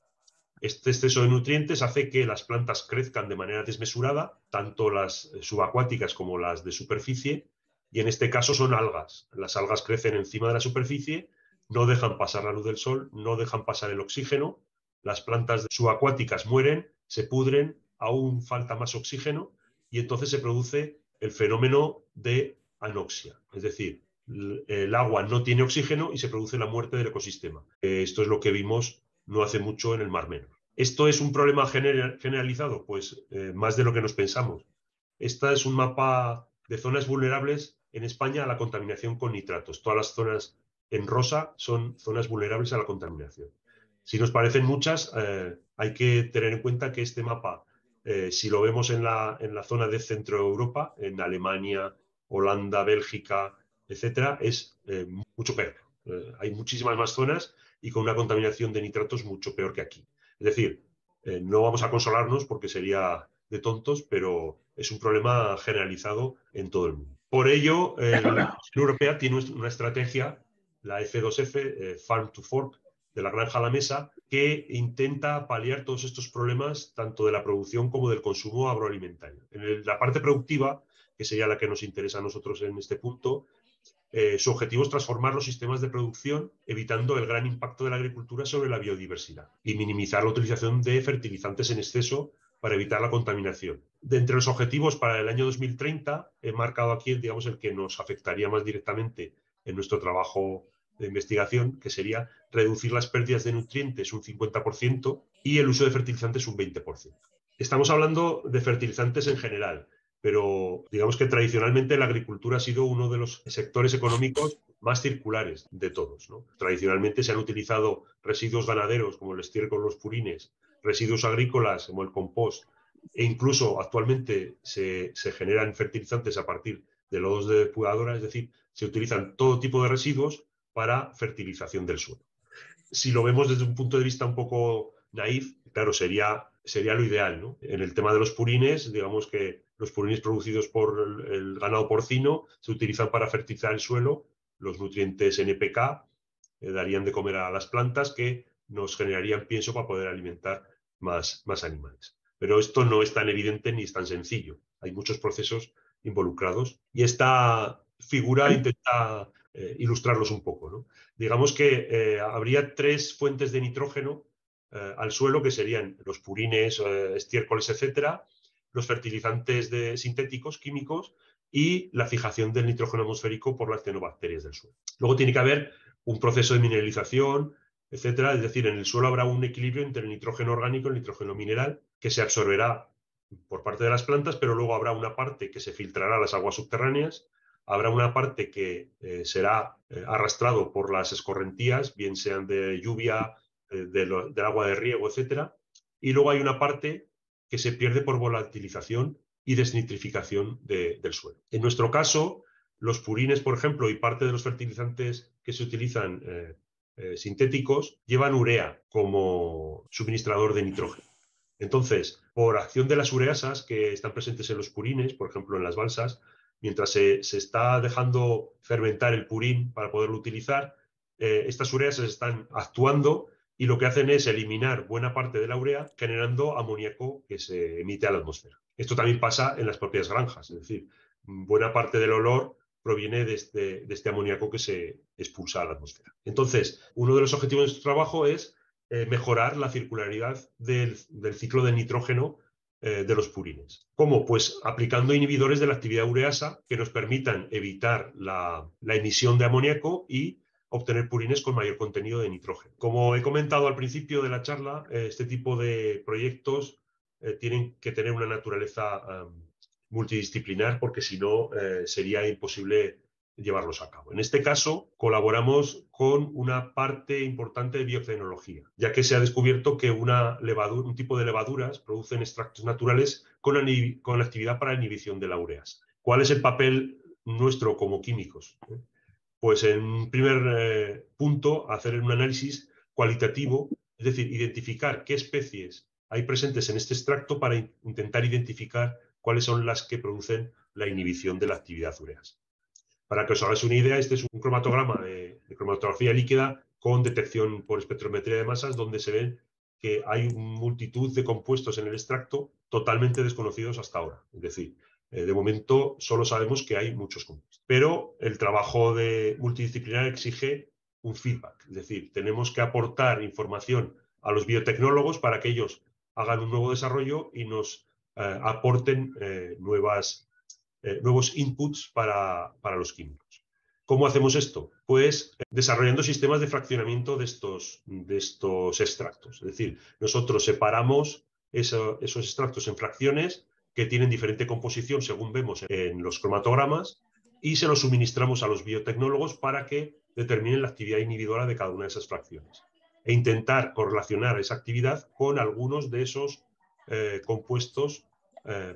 Este exceso de nutrientes hace que las plantas crezcan de manera desmesurada, tanto las subacuáticas como las de superficie, y en este caso son algas. Las algas crecen encima de la superficie, no dejan pasar la luz del sol, no dejan pasar el oxígeno, las plantas subacuáticas mueren, se pudren, aún falta más oxígeno, y entonces se produce el fenómeno de anoxia, es decir, el agua no tiene oxígeno y se produce la muerte del ecosistema. Esto es lo que vimos no hace mucho en el Mar Menor. ¿Esto es un problema generalizado? Pues más de lo que nos pensamos. Esta es un mapa de zonas vulnerables en España a la contaminación con nitratos. Todas las zonas en rosa son zonas vulnerables a la contaminación. Si nos parecen muchas, hay que tener en cuenta que este mapa, si lo vemos en la zona de Centro Europa, en Alemania, Holanda, Bélgica, etcétera, es mucho peor. Hay muchísimas más zonas y con una contaminación de nitratos mucho peor que aquí. Es decir, no vamos a consolarnos porque sería de tontos, pero es un problema generalizado en todo el mundo. Por ello, la Unión Europea tiene una estrategia, la F2F, Farm to Fork, de la granja a la mesa, que intenta paliar todos estos problemas, tanto de la producción como del consumo agroalimentario. En la parte productiva, que sería la que nos interesa a nosotros en este punto, su objetivo es transformar los sistemas de producción, evitando el gran impacto de la agricultura sobre la biodiversidad y minimizar la utilización de fertilizantes en exceso para evitar la contaminación. De entre los objetivos para el año 2030, he marcado aquí, digamos, el que nos afectaría más directamente en nuestro trabajo de investigación, que sería reducir las pérdidas de nutrientes un 50% y el uso de fertilizantes un 20%. Estamos hablando de fertilizantes en general, pero digamos que tradicionalmente la agricultura ha sido uno de los sectores económicos más circulares de todos, ¿no? Tradicionalmente se han utilizado residuos ganaderos como el estiércol, los purines, residuos agrícolas como el compost e incluso actualmente se generan fertilizantes a partir de lodos de depuradora, es decir, se utilizan todo tipo de residuos para fertilización del suelo. Si lo vemos desde un punto de vista un poco naif, claro, sería lo ideal, ¿no? En el tema de los purines, digamos que los purines producidos por el ganado porcino se utilizan para fertilizar el suelo, los nutrientes NPK darían de comer a las plantas que nos generarían pienso para poder alimentar más animales. Pero esto no es tan evidente ni es tan sencillo. Hay muchos procesos involucrados y esta figura intenta ilustrarlos un poco, ¿no? Digamos que habría 3 fuentes de nitrógeno al suelo, que serían los purines, estiércoles, etcétera, los fertilizantes sintéticos, químicos, y la fijación del nitrógeno atmosférico por las cianobacterias del suelo. Luego tiene que haber un proceso de mineralización, etcétera. Es decir, en el suelo habrá un equilibrio entre el nitrógeno orgánico y el nitrógeno mineral, que se absorberá por parte de las plantas, pero luego habrá una parte que se filtrará a las aguas subterráneas, habrá una parte que será arrastrado por las escorrentías, bien sean de lluvia, del agua de riego, etcétera, y luego hay una parte que se pierde por volatilización y desnitrificación del suelo. En nuestro caso, los purines, por ejemplo, y parte de los fertilizantes que se utilizan sintéticos, llevan urea como suministrador de nitrógeno. Entonces, por acción de las ureasas que están presentes en los purines, por ejemplo en las balsas, mientras se está dejando fermentar el purín para poderlo utilizar, estas ureasas están actuando y lo que hacen es eliminar buena parte de la urea, generando amoníaco que se emite a la atmósfera. Esto también pasa en las propias granjas, es decir, buena parte del olor proviene de este amoníaco que se expulsa a la atmósfera. Entonces, uno de los objetivos de nuestro trabajo es mejorar la circularidad del ciclo de nitrógeno de los purines. ¿Cómo? Pues aplicando inhibidores de la actividad ureasa que nos permitan evitar la emisión de amoníaco y obtener purines con mayor contenido de nitrógeno. Como he comentado al principio de la charla, este tipo de proyectos tienen que tener una naturaleza multidisciplinar, porque si no sería imposible llevarlos a cabo. En este caso, colaboramos con una parte importante de biotecnología, ya que se ha descubierto que un tipo de levaduras producen extractos naturales con actividad para la inhibición de la ureasa. ¿Cuál es el papel nuestro como químicos? Pues en primer punto, hacer un análisis cualitativo, es decir, identificar qué especies hay presentes en este extracto para intentar identificar cuáles son las que producen la inhibición de la actividad ureasa. Para que os hagáis una idea, este es un cromatograma de cromatografía líquida con detección por espectrometría de masas, donde se ven que hay multitud de compuestos en el extracto totalmente desconocidos hasta ahora. Es decir, de momento solo sabemos que hay muchos compuestos. Pero el trabajo multidisciplinar exige un feedback. Es decir, tenemos que aportar información a los biotecnólogos para que ellos hagan un nuevo desarrollo y nos aporten nuevos inputs para los químicos. ¿Cómo hacemos esto? Pues desarrollando sistemas de fraccionamiento de estos extractos. Es decir, nosotros separamos esos extractos en fracciones que tienen diferente composición según vemos en los cromatogramas y se los suministramos a los biotecnólogos para que determinen la actividad inhibidora de cada una de esas fracciones e intentar correlacionar esa actividad con algunos de esos compuestos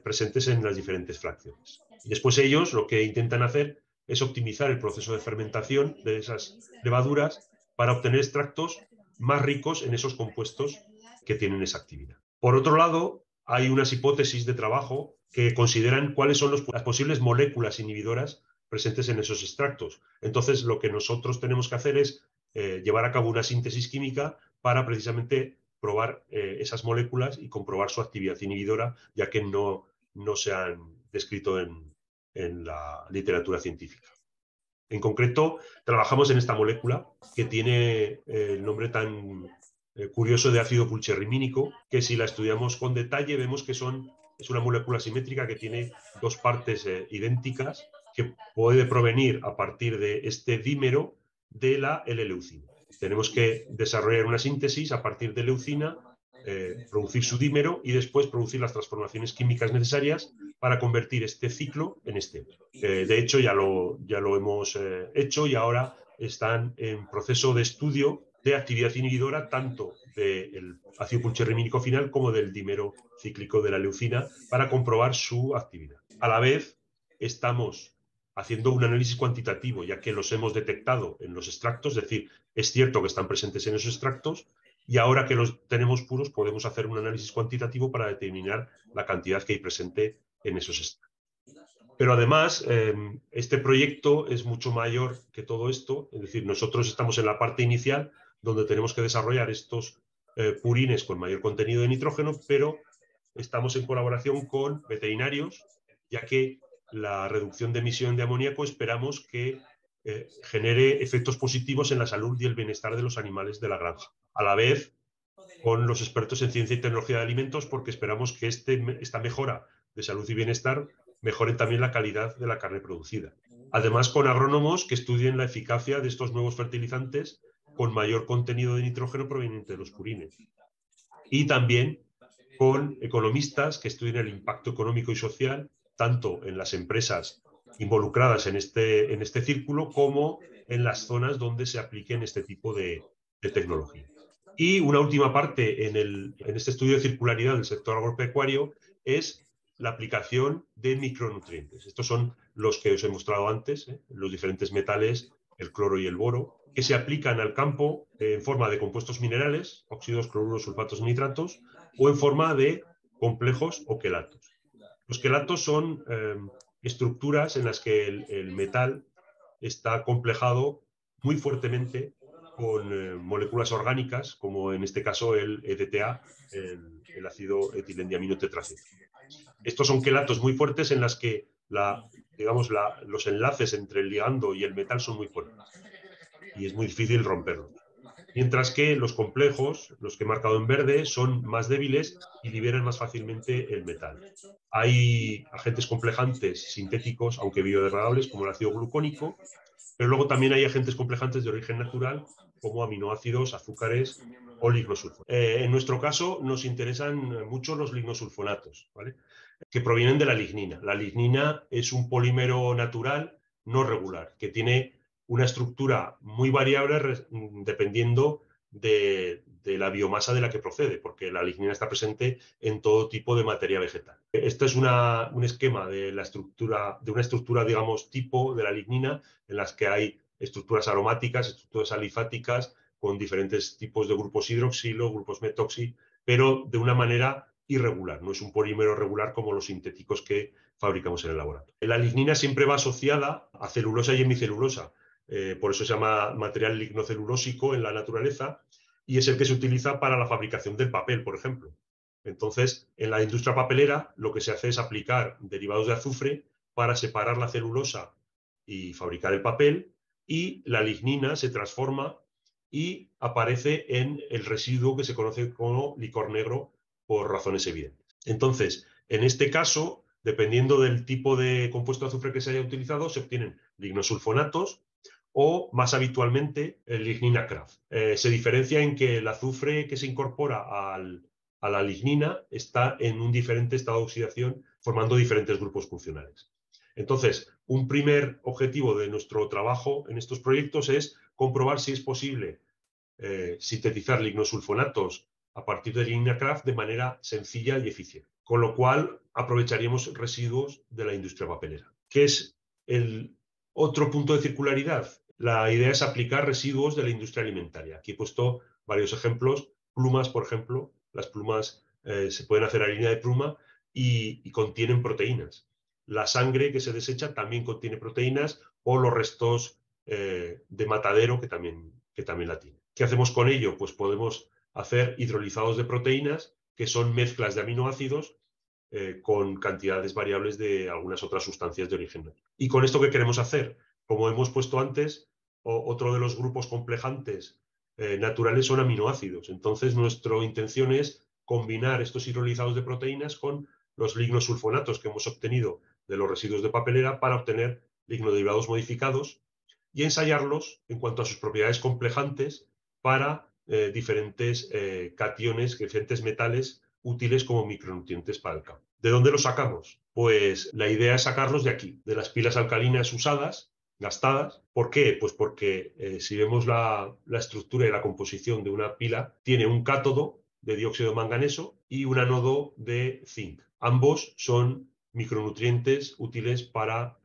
presentes en las diferentes fracciones. Y después ellos lo que intentan hacer es optimizar el proceso de fermentación de esas levaduras para obtener extractos más ricos en esos compuestos que tienen esa actividad. Por otro lado, hay unas hipótesis de trabajo que consideran cuáles son las posibles moléculas inhibidoras presentes en esos extractos. Entonces, lo que nosotros tenemos que hacer es llevar a cabo una síntesis química para precisamente probar esas moléculas y comprobar su actividad inhibidora, ya que no se han descrito en la literatura científica. En concreto, trabajamos en esta molécula que tiene el nombre tan curioso de ácido pulcherrimínico, que si la estudiamos con detalle vemos que es una molécula simétrica que tiene 2 partes idénticas, que puede provenir a partir de este dímero de la L-leucina. Tenemos que desarrollar una síntesis a partir de leucina, producir su dímero y después producir las transformaciones químicas necesarias para convertir este ciclo en este otro. De hecho, ya lo hemos hecho y ahora están en proceso de estudio de actividad inhibidora tanto del ácido pulcherrimínico final como del dímero cíclico de la leucina para comprobar su actividad. A la vez, estamos haciendo un análisis cuantitativo, ya que los hemos detectado en los extractos, es decir, es cierto que están presentes en esos extractos, y ahora que los tenemos puros podemos hacer un análisis cuantitativo para determinar la cantidad que hay presente en esos extractos. Pero además, este proyecto es mucho mayor que todo esto, es decir, nosotros estamos en la parte inicial donde tenemos que desarrollar estos purines con mayor contenido de nitrógeno, pero estamos en colaboración con veterinarios, ya que la reducción de emisión de amoníaco esperamos que genere efectos positivos en la salud y el bienestar de los animales de la granja. A la vez, con los expertos en ciencia y tecnología de alimentos, porque esperamos que esta mejora de salud y bienestar mejoren también la calidad de la carne producida. Además, con agrónomos que estudien la eficacia de estos nuevos fertilizantes con mayor contenido de nitrógeno proveniente de los purines. Y también con economistas que estudien el impacto económico y social, tanto en las empresas involucradas en este círculo como en las zonas donde se apliquen este tipo de tecnología. Y una última parte en este estudio de circularidad del sector agropecuario es la aplicación de micronutrientes. Estos son los que os he mostrado antes, los diferentes metales, el cloro y el boro, que se aplican al campo en forma de compuestos minerales, óxidos, cloruros, sulfatos, nitratos, o en forma de complejos o quelatos. Los quelatos son estructuras en las que el metal está complejado muy fuertemente con moléculas orgánicas, como en este caso el EDTA, el ácido etilendiamino tetraceto. Estos son quelatos muy fuertes en las que los enlaces entre el ligando y el metal son muy fuertes y es muy difícil romperlos. Mientras que los complejos, los que he marcado en verde, son más débiles y liberan más fácilmente el metal. Hay agentes complejantes sintéticos, aunque biodegradables, como el ácido glucónico, pero luego también hay agentes complejantes de origen natural, como aminoácidos, azúcares o lignosulfonatos. En nuestro caso nos interesan mucho los lignosulfonatos, ¿vale?, que provienen de la lignina. La lignina es un polímero natural no regular, que tiene una estructura muy variable dependiendo de la biomasa de la que procede, porque la lignina está presente en todo tipo de materia vegetal. Este es un esquema de una estructura, digamos, tipo de la lignina, en las que hay estructuras aromáticas, estructuras alifáticas, con diferentes tipos de grupos hidroxilo, grupos metoxi, pero de una manera irregular, no es un polímero regular como los sintéticos que fabricamos en el laboratorio. La lignina siempre va asociada a celulosa y hemicelulosa, por eso se llama material lignocelulósico en la naturaleza, y es el que se utiliza para la fabricación del papel, por ejemplo. Entonces, en la industria papelera lo que se hace es aplicar derivados de azufre para separar la celulosa y fabricar el papel, y la lignina se transforma y aparece en el residuo que se conoce como licor negro por razones evidentes. Entonces, en este caso, dependiendo del tipo de compuesto de azufre que se haya utilizado, se obtienen lignosulfonatos o, más habitualmente, lignina Kraft. Se diferencia en que el azufre que se incorpora a la lignina está en un diferente estado de oxidación, formando diferentes grupos funcionales. Entonces, un primer objetivo de nuestro trabajo en estos proyectos es comprobar si es posible sintetizar lignosulfonatos a partir de lignina Kraft de manera sencilla y eficiente, con lo cual aprovecharíamos residuos de la industria papelera. ¿Qué es el otro punto de circularidad? La idea es aplicar residuos de la industria alimentaria. Aquí he puesto varios ejemplos. Plumas, por ejemplo. Las plumas se pueden hacer harina de pluma y contienen proteínas. La sangre que se desecha también contiene proteínas, o los restos de matadero que también la tienen. ¿Qué hacemos con ello? Pues podemos hacer hidrolizados de proteínas, que son mezclas de aminoácidos con cantidades variables de algunas otras sustancias de origen natural. ¿Y con esto qué queremos hacer? Como hemos puesto antes, otro de los grupos complejantes naturales son aminoácidos. Entonces, nuestra intención es combinar estos hidrolizados de proteínas con los lignosulfonatos que hemos obtenido de los residuos de papelera para obtener lignoderivados modificados y ensayarlos en cuanto a sus propiedades complejantes para diferentes cationes, diferentes metales útiles como micronutrientes para el campo. ¿De dónde los sacamos? Pues la idea es sacarlos de aquí, de las pilas alcalinas usadas, gastadas. ¿Por qué? Pues porque si vemos la estructura y la composición de una pila, tiene un cátodo de dióxido de manganeso y un ánodo de zinc. Ambos son micronutrientes útiles para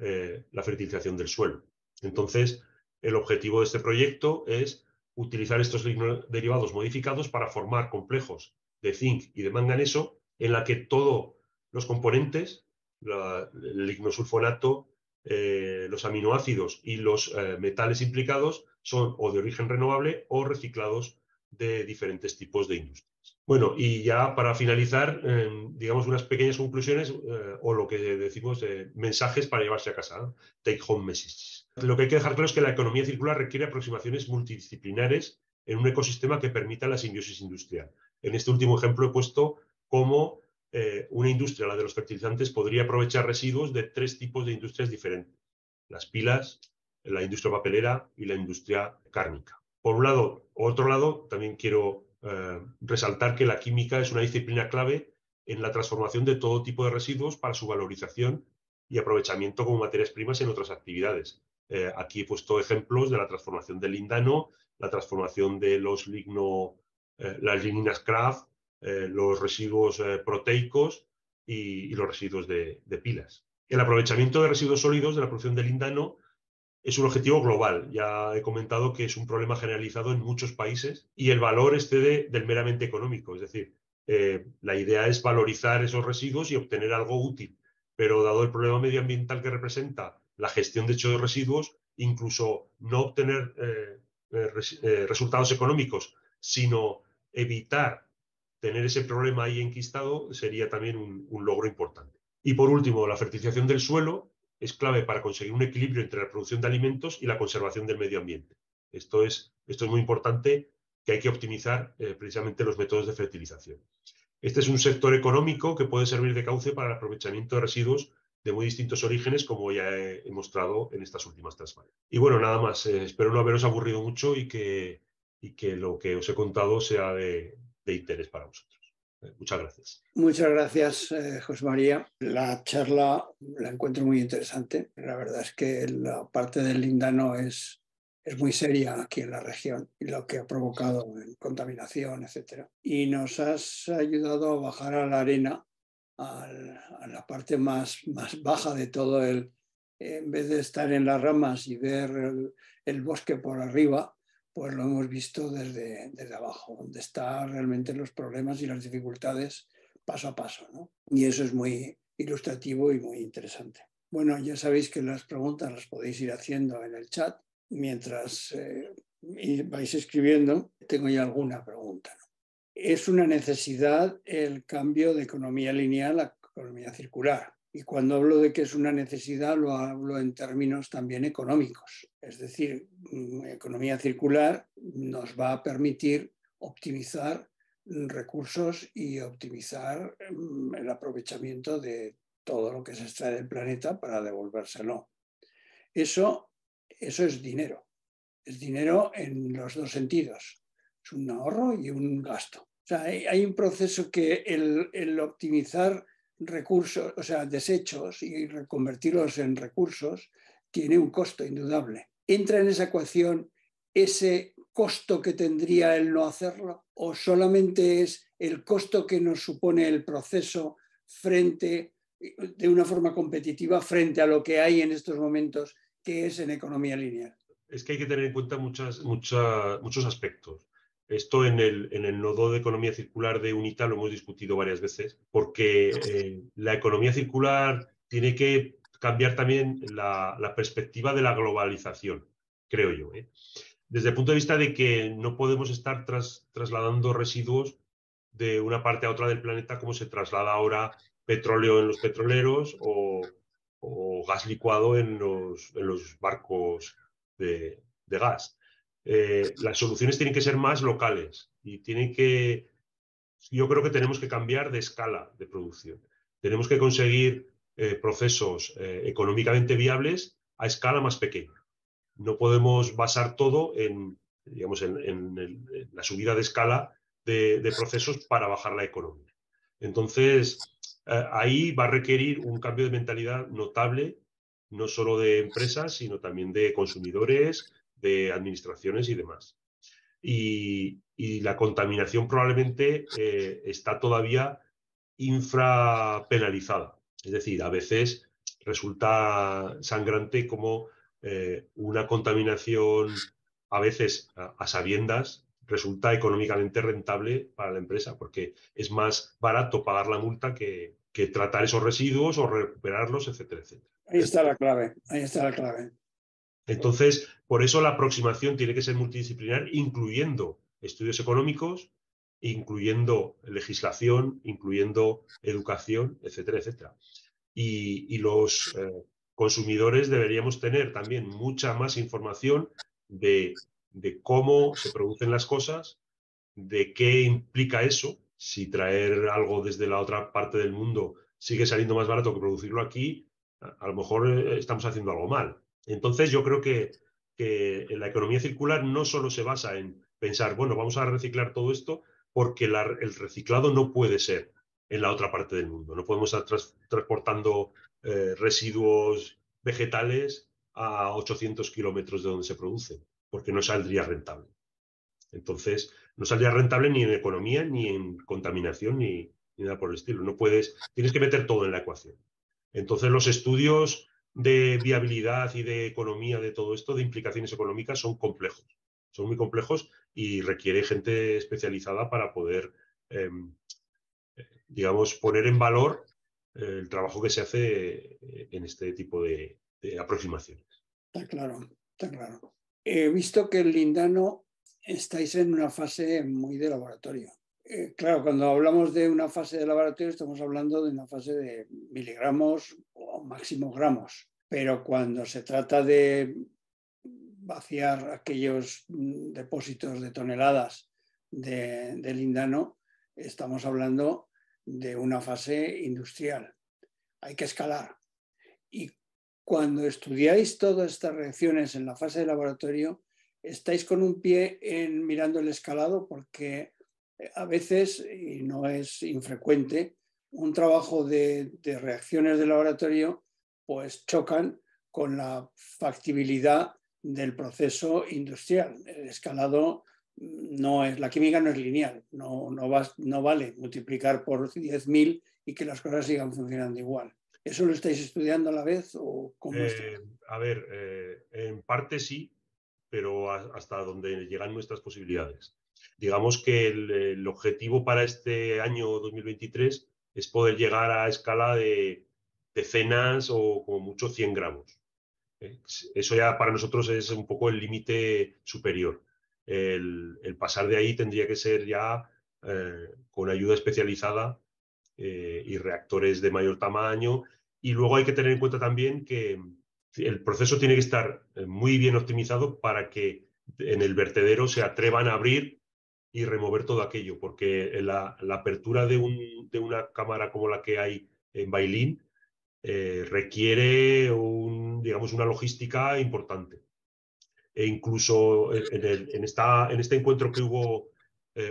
la fertilización del suelo. Entonces, el objetivo de este proyecto es utilizar estos derivados modificados para formar complejos de zinc y de manganeso en la que todos los componentes, el lignosulfonato, los aminoácidos y los metales implicados son o de origen renovable o reciclados de diferentes tipos de industrias. Bueno, y ya para finalizar, digamos unas pequeñas conclusiones o lo que decimos mensajes para llevarse a casa, ¿no? Take home messages. Lo que hay que dejar claro es que la economía circular requiere aproximaciones multidisciplinares en un ecosistema que permita la simbiosis industrial. En este último ejemplo he puesto cómo una industria, la de los fertilizantes, podría aprovechar residuos de 3 tipos de industrias diferentes: las pilas, la industria papelera y la industria cárnica. Por un lado, otro lado, también quiero resaltar que la química es una disciplina clave en la transformación de todo tipo de residuos para su valorización y aprovechamiento como materias primas en otras actividades. Aquí he puesto ejemplos de la transformación del lindano, la transformación de los las ligninas Kraft, los residuos proteicos y los residuos de pilas. El aprovechamiento de residuos sólidos de la producción de lindano es un objetivo global. Ya he comentado que es un problema generalizado en muchos países y el valor excede del meramente económico. Es decir, la idea es valorizar esos residuos y obtener algo útil. Pero dado el problema medioambiental que representa la gestión de dichos residuos, incluso no obtener resultados económicos, sino evitar tener ese problema ahí enquistado, sería también un logro importante. Y por último, la fertilización del suelo es clave para conseguir un equilibrio entre la producción de alimentos y la conservación del medio ambiente. Esto es muy importante, que hay que optimizar precisamente los métodos de fertilización. Este es un sector económico que puede servir de cauce para el aprovechamiento de residuos de muy distintos orígenes, como ya he mostrado en estas últimas transparencias. Y bueno, nada más. Espero no haberos aburrido mucho y que lo que os he contado sea de interés para vosotros. Muchas gracias. Muchas gracias, José María. La charla la encuentro muy interesante. La verdad es que la parte del lindano es muy seria aquí en la región y lo que ha provocado en contaminación, etc. Y nos has ayudado a bajar a la arena, a la parte más baja de todo en vez de estar en las ramas y ver el bosque por arriba, pues lo hemos visto desde abajo, donde están realmente los problemas y las dificultades paso a paso, ¿no? Y eso es muy ilustrativo y muy interesante. Bueno, ya sabéis que las preguntas las podéis ir haciendo en el chat mientras vais escribiendo. Tengo ya alguna pregunta, ¿no? Es una necesidad el cambio de economía lineal a economía circular. Y cuando hablo de que es una necesidad, lo hablo en términos también económicos. Es decir, economía circular nos va a permitir optimizar recursos y optimizar el aprovechamiento de todo lo que se extrae del planeta para devolvérselo. Eso es dinero. Es dinero en los dos sentidos. Es un ahorro y un gasto. O sea, hay un proceso que el optimizar recursos, o sea, desechos y reconvertirlos en recursos, tiene un costo indudable. ¿Entra en esa ecuación ese costo que tendría el no hacerlo? ¿O solamente es el costo que nos supone el proceso de una forma competitiva frente a lo que hay en estos momentos, que es en economía lineal? Es que hay que tener en cuenta muchos aspectos. Esto en el nodo de economía circular de UNITA lo hemos discutido varias veces, porque la economía circular tiene que cambiar también la perspectiva de la globalización, creo yo. Desde el punto de vista de que no podemos estar trasladando residuos de una parte a otra del planeta como se traslada ahora petróleo en los petroleros o gas licuado en los barcos de gas. Las soluciones tienen que ser más locales y yo creo que tenemos que cambiar de escala de producción. Tenemos que conseguir procesos económicamente viables a escala más pequeña. No podemos basar todo en la subida de escala de procesos para bajar la economía. Entonces, ahí va a requerir un cambio de mentalidad notable no solo de empresas, sino también de consumidores, de administraciones y demás. Y la contaminación probablemente está todavía infrapenalizada. Es decir, a veces resulta sangrante como una contaminación, a veces a sabiendas, resulta económicamente rentable para la empresa, porque es más barato pagar la multa que tratar esos residuos o recuperarlos, etcétera, etcétera. Ahí está la clave, ahí está la clave. Entonces, por eso la aproximación tiene que ser multidisciplinar, incluyendo estudios económicos, incluyendo legislación, incluyendo educación, etcétera, etcétera. Y los consumidores deberíamos tener también mucha más información de cómo se producen las cosas, de qué implica eso, si traer algo desde la otra parte del mundo sigue saliendo más barato que producirlo aquí, a lo mejor estamos haciendo algo mal. Entonces yo creo que la economía circular no solo se basa en pensar, bueno, vamos a reciclar todo esto, porque el reciclado no puede ser en la otra parte del mundo. No podemos estar transportando residuos vegetales a 800 kilómetros de donde se producen, porque no saldría rentable. Entonces, no saldría rentable ni en economía, ni en contaminación, ni nada por el estilo. No puedes, tienes que meter todo en la ecuación. Entonces, los estudios de viabilidad y de economía de todo esto, de implicaciones económicas, son complejos. Son muy complejos y requiere gente especializada para poder, digamos, poner en valor el trabajo que se hace en este tipo de aproximaciones. Está claro, está claro. He visto que en Lindano estáis en una fase muy de laboratorio. Claro, cuando hablamos de una fase de laboratorio estamos hablando de una fase de miligramos o máximo gramos, pero cuando se trata de vaciar aquellos depósitos de toneladas de Lindano, estamos hablando de una fase industrial. Hay que escalar. Y cuando estudiáis todas estas reacciones en la fase de laboratorio, estáis con un pie en mirando el escalado, porque a veces, y no es infrecuente, un trabajo de reacciones de laboratorio pues chocan con la factibilidad del proceso industrial. El escalado no es, la química no es lineal, no vale multiplicar por 10.000 y que las cosas sigan funcionando igual. ¿Eso lo estáis estudiando a la vez o cómo está? A ver, en parte sí, pero hasta donde llegan nuestras posibilidades. Digamos que el objetivo para este año 2023 es poder llegar a escala de decenas o como mucho 100 gramos. Eso ya para nosotros es un poco el límite superior. El pasar de ahí tendría que ser ya con ayuda especializada y reactores de mayor tamaño. Y luego hay que tener en cuenta también que el proceso tiene que estar muy bien optimizado para que en el vertedero se atrevan a abrir y remover todo aquello, porque la apertura de una cámara como la que hay en Bailín requiere digamos, una logística importante. E incluso en este encuentro que hubo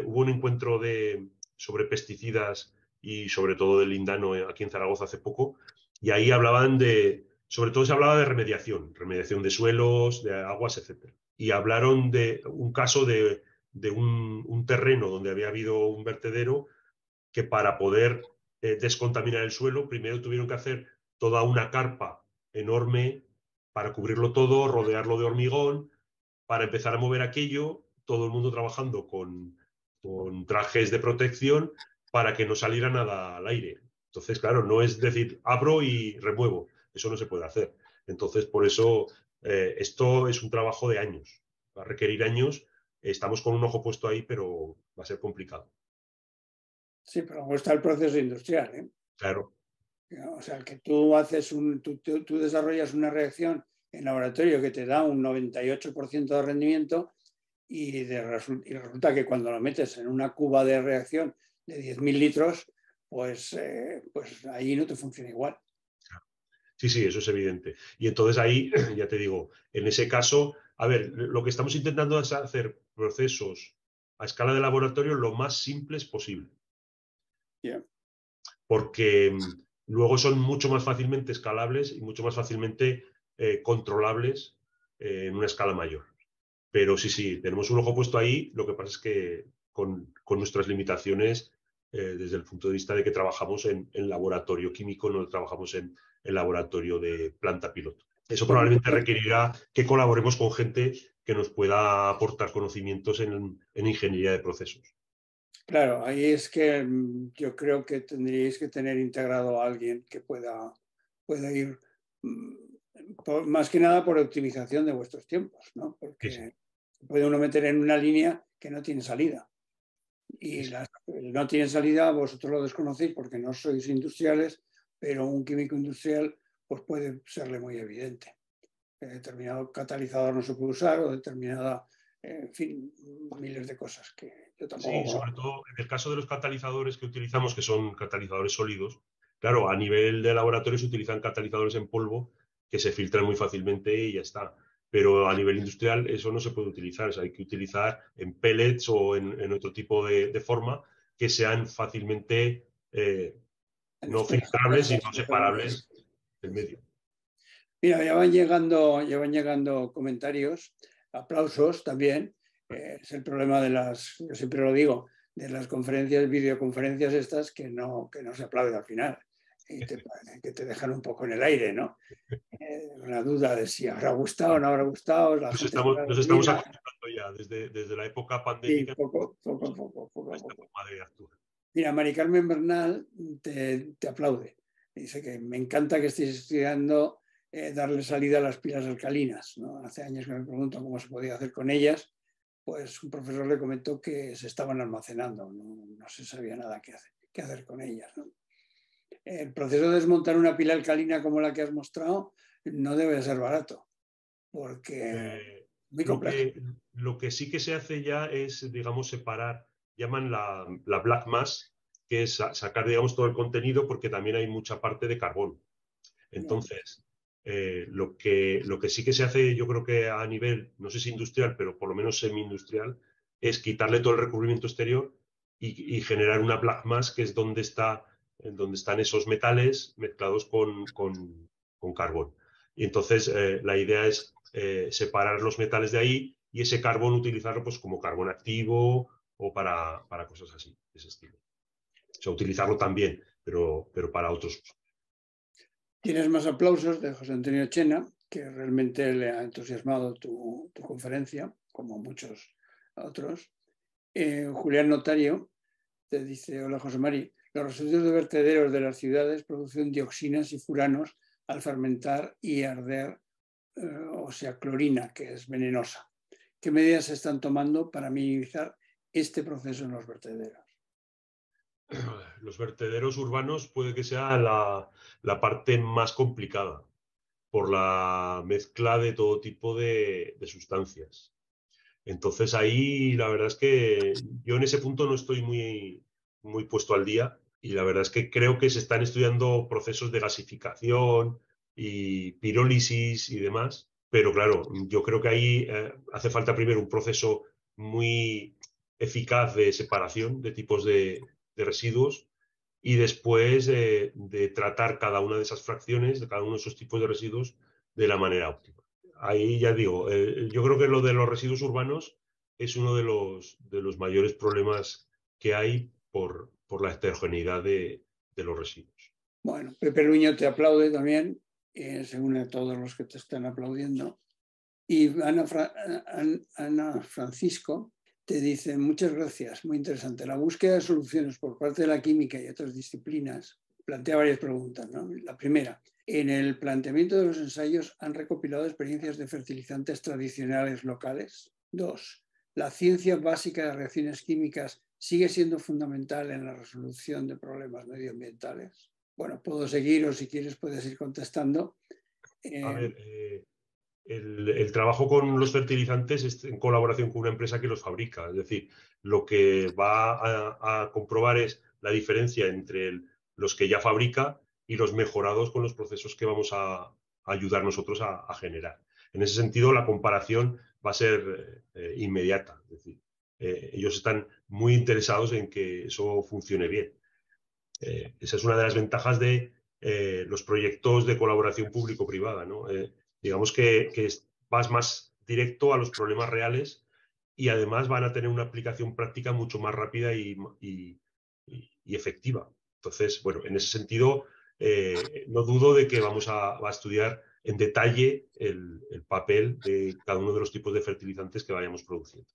un encuentro sobre pesticidas y sobre todo del lindano aquí en Zaragoza hace poco, y ahí sobre todo se hablaba de remediación de suelos, de aguas, etc. Y hablaron de un caso de un terreno donde había habido un vertedero que para poder descontaminar el suelo, primero tuvieron que hacer toda una carpa enorme para cubrirlo todo, rodearlo de hormigón, para empezar a mover aquello, todo el mundo trabajando con trajes de protección para que no saliera nada al aire. Entonces, claro, no es decir, abro y remuevo, eso no se puede hacer. Entonces, por eso, esto es un trabajo de años, va a requerir años, estamos con un ojo puesto ahí, pero va a ser complicado. Sí, pero luego está el proceso industrial, ¿eh? Claro. O sea, que tú tú desarrollas una reacción en laboratorio que te da un 98% de rendimiento y resulta que cuando lo metes en una cuba de reacción de 10.000 litros, pues ahí no te funciona igual. Sí, sí, eso es evidente. Y entonces ahí, ya te digo, en ese caso, a ver, lo que estamos intentando es hacer procesos a escala de laboratorio lo más simples posible. Yeah. Porque luego son mucho más fácilmente escalables y mucho más fácilmente controlables en una escala mayor. Pero sí, tenemos un ojo puesto ahí. Lo que pasa es que con nuestras limitaciones, desde el punto de vista de que trabajamos en laboratorio químico, no trabajamos en laboratorio de planta piloto. Eso Bueno, probablemente requerirá que colaboremos con gente que nos pueda aportar conocimientos en ingeniería de procesos. claro, ahí es que yo creo que tendríais que tener integrado a alguien que pueda ir, más que nada por optimización de vuestros tiempos, ¿no? Sí, sí. Porque puede uno meter en una línea que no tiene salida. Y Sí, sí. no tiene salida, vosotros lo desconocéis porque no sois industriales, pero un químico industrial pues puede serle muy evidente. Determinado catalizador no se puede usar o determinada, en fin, miles de cosas que yo Sí, tampoco... sobre todo en el caso de los catalizadores que utilizamos, que son catalizadores sólidos, claro, a nivel de laboratorio se utilizan catalizadores en polvo que se filtran muy fácilmente y ya está. Pero a nivel industrial eso no se puede utilizar, o sea, hay que utilizar en pellets o en otro tipo de forma que sean fácilmente no filtrables y no separables del medio. Mira, ya van llegando comentarios, aplausos también. Es el problema de las, yo siempre lo digo, de las conferencias, videoconferencias estas que no se aplaude al final y que te dejan un poco en el aire, ¿no? Una duda de si habrá gustado o no habrá gustado, la gente estará Nos estamos reunida. acostumbrando ya desde la época Sí, pandémica poco a a esta poco. forma de actuar. Mira, Mari Carmen Bernal te aplaude. Dice que me encanta que estéis estudiando darle salida a las pilas alcalinas, ¿no? Hace años que me pregunto cómo se podía hacer con ellas. Pues un profesor le comentó que se estaban almacenando, no se sabía nada qué hacer con ellas, ¿no? El proceso de desmontar una pila alcalina como la que has mostrado no debe ser barato, porque Eh, muy lo complejo. que, lo que sí que se hace ya es, digamos, separar, llaman la black mass, que es sacar, digamos, todo el contenido porque también hay mucha parte de carbón. ¿No? Entonces, lo que sí que se hace, yo creo que a nivel, no sé si industrial, pero por lo menos semi-industrial, es quitarle todo el recubrimiento exterior y generar una black mass, que es donde están esos metales mezclados con carbón. Y entonces la idea es separar los metales de ahí y ese carbón utilizarlo pues, como carbón activo o para cosas así, de ese estilo. O sea, utilizarlo también, pero para otros usos. Tienes más aplausos de José Antonio Chena, que realmente le ha entusiasmado tu conferencia, como muchos otros. Julián Notario te dice, hola José Mari, los residuos de vertederos de las ciudades producen dioxinas y furanos al fermentar y arder, o sea, clorina, que es venenosa. ¿Qué medidas se están tomando para minimizar este proceso en los vertederos? Los vertederos urbanos puede que sea la parte más complicada por la mezcla de todo tipo de sustancias. Entonces ahí la verdad es que yo en ese punto no estoy muy puesto al día y la verdad es que creo que se están estudiando procesos de gasificación y pirólisis y demás, pero claro, yo creo que ahí hace falta primero un proceso muy eficaz de separación de tipos de residuos y después de tratar cada una de esas fracciones, de cada uno de esos tipos de residuos de la manera óptima. Ahí ya digo, yo creo que lo de los residuos urbanos es uno de los mayores problemas que hay por la heterogeneidad de los residuos. Bueno, Pepe Luño te aplaude también, se une a todos los que te están aplaudiendo. Y Ana Francisco te dice, muchas gracias, muy interesante. La búsqueda de soluciones por parte de la química y otras disciplinas plantea varias preguntas, ¿no? La primera, en el planteamiento de los ensayos han recopilado experiencias de fertilizantes tradicionales locales. Dos, la ciencia básica de reacciones químicas sigue siendo fundamental en la resolución de problemas medioambientales. Bueno, puedo seguir o si quieres puedes ir contestando. A ver, el trabajo con los fertilizantes es en colaboración con una empresa que los fabrica. Es decir, lo que va a comprobar es la diferencia entre los que ya fabrica y los mejorados con los procesos que vamos a ayudar nosotros a generar. En ese sentido, la comparación va a ser inmediata. Es decir, ellos están muy interesados en que eso funcione bien. Esa es una de las ventajas de los proyectos de colaboración público-privada, ¿no? Digamos que vas más directo a los problemas reales y además van a tener una aplicación práctica mucho más rápida y efectiva. Entonces, bueno, en ese sentido, no dudo de que vamos a estudiar en detalle el papel de cada uno de los tipos de fertilizantes que vayamos produciendo.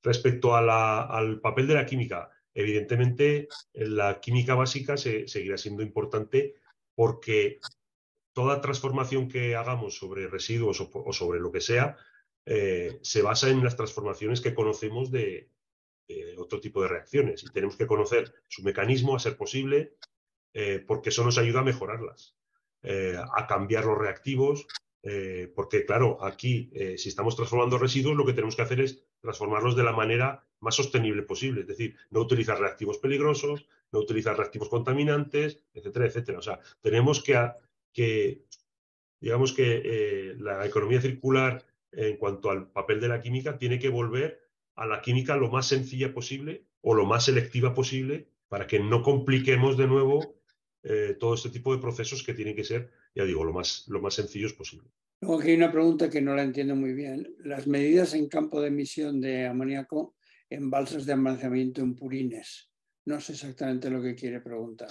Respecto al papel de la química, evidentemente la química básica seguirá siendo importante porque toda transformación que hagamos sobre residuos o sobre lo que sea, se basa en las transformaciones que conocemos de otro tipo de reacciones y tenemos que conocer su mecanismo a ser posible, porque eso nos ayuda a mejorarlas, a cambiar los reactivos, porque claro, aquí si estamos transformando residuos, lo que tenemos que hacer es transformarlos de la manera más sostenible posible, es decir, no utilizar reactivos peligrosos, no utilizar reactivos contaminantes, etcétera, etcétera. O sea, tenemos digamos que la economía circular en cuanto al papel de la química tiene que volver a la química lo más sencilla posible o lo más selectiva posible para que no compliquemos de nuevo todo este tipo de procesos que tienen que ser, ya digo, lo más sencillos posible. Luego aquí hay una pregunta que no la entiendo muy bien. Las medidas en campo de emisión de amoníaco en balsas de almacenamiento en purines. No sé exactamente lo que quiere preguntar.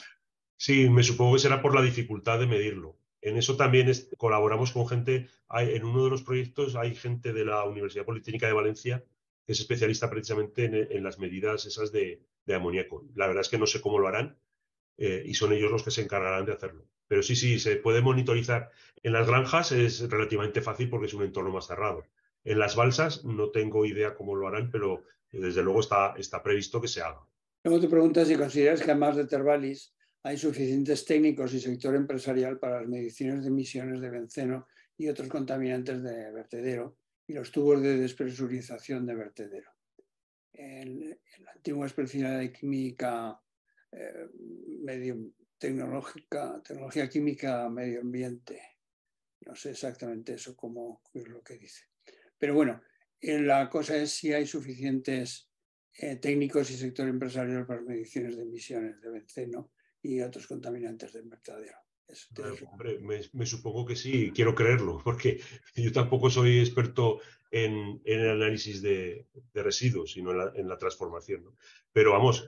Sí, me supongo que será por la dificultad de medirlo. En eso también colaboramos con gente. En uno de los proyectos hay gente de la Universidad Politécnica de Valencia que es especialista precisamente en las medidas esas de amoníaco. La verdad es que no sé cómo lo harán, y son ellos los que se encargarán de hacerlo. Pero sí, sí, se puede monitorizar. En las granjas es relativamente fácil porque es un entorno más cerrado. En las balsas no tengo idea cómo lo harán, pero desde luego está previsto que se haga. Luego te preguntas si consideras que además de Tervalis hay suficientes técnicos y sector empresarial para las mediciones de emisiones de benceno y otros contaminantes de vertedero y los tubos de despresurización de vertedero. En la antigua especialidad de química tecnología química, medio ambiente. No sé exactamente eso cómo es lo que dice. Pero bueno, la cosa es si hay suficientes técnicos y sector empresarial para mediciones de emisiones de benceno y otros contaminantes del vertedero. Hombre, me supongo que sí, quiero creerlo, porque yo tampoco soy experto en el análisis de residuos, sino en la transformación, ¿no? Pero vamos,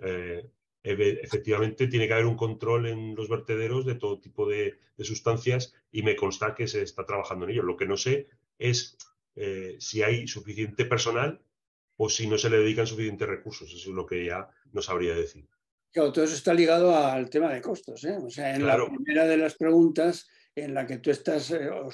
efectivamente tiene que haber un control en los vertederos de todo tipo de sustancias y me consta que se está trabajando en ello. Lo que no sé es si hay suficiente personal o si no se le dedican suficientes recursos. Eso es lo que ya no sabría decir. Claro, todo eso está ligado al tema de costos, ¿eh? O sea, en la Claro. primera de las preguntas en la que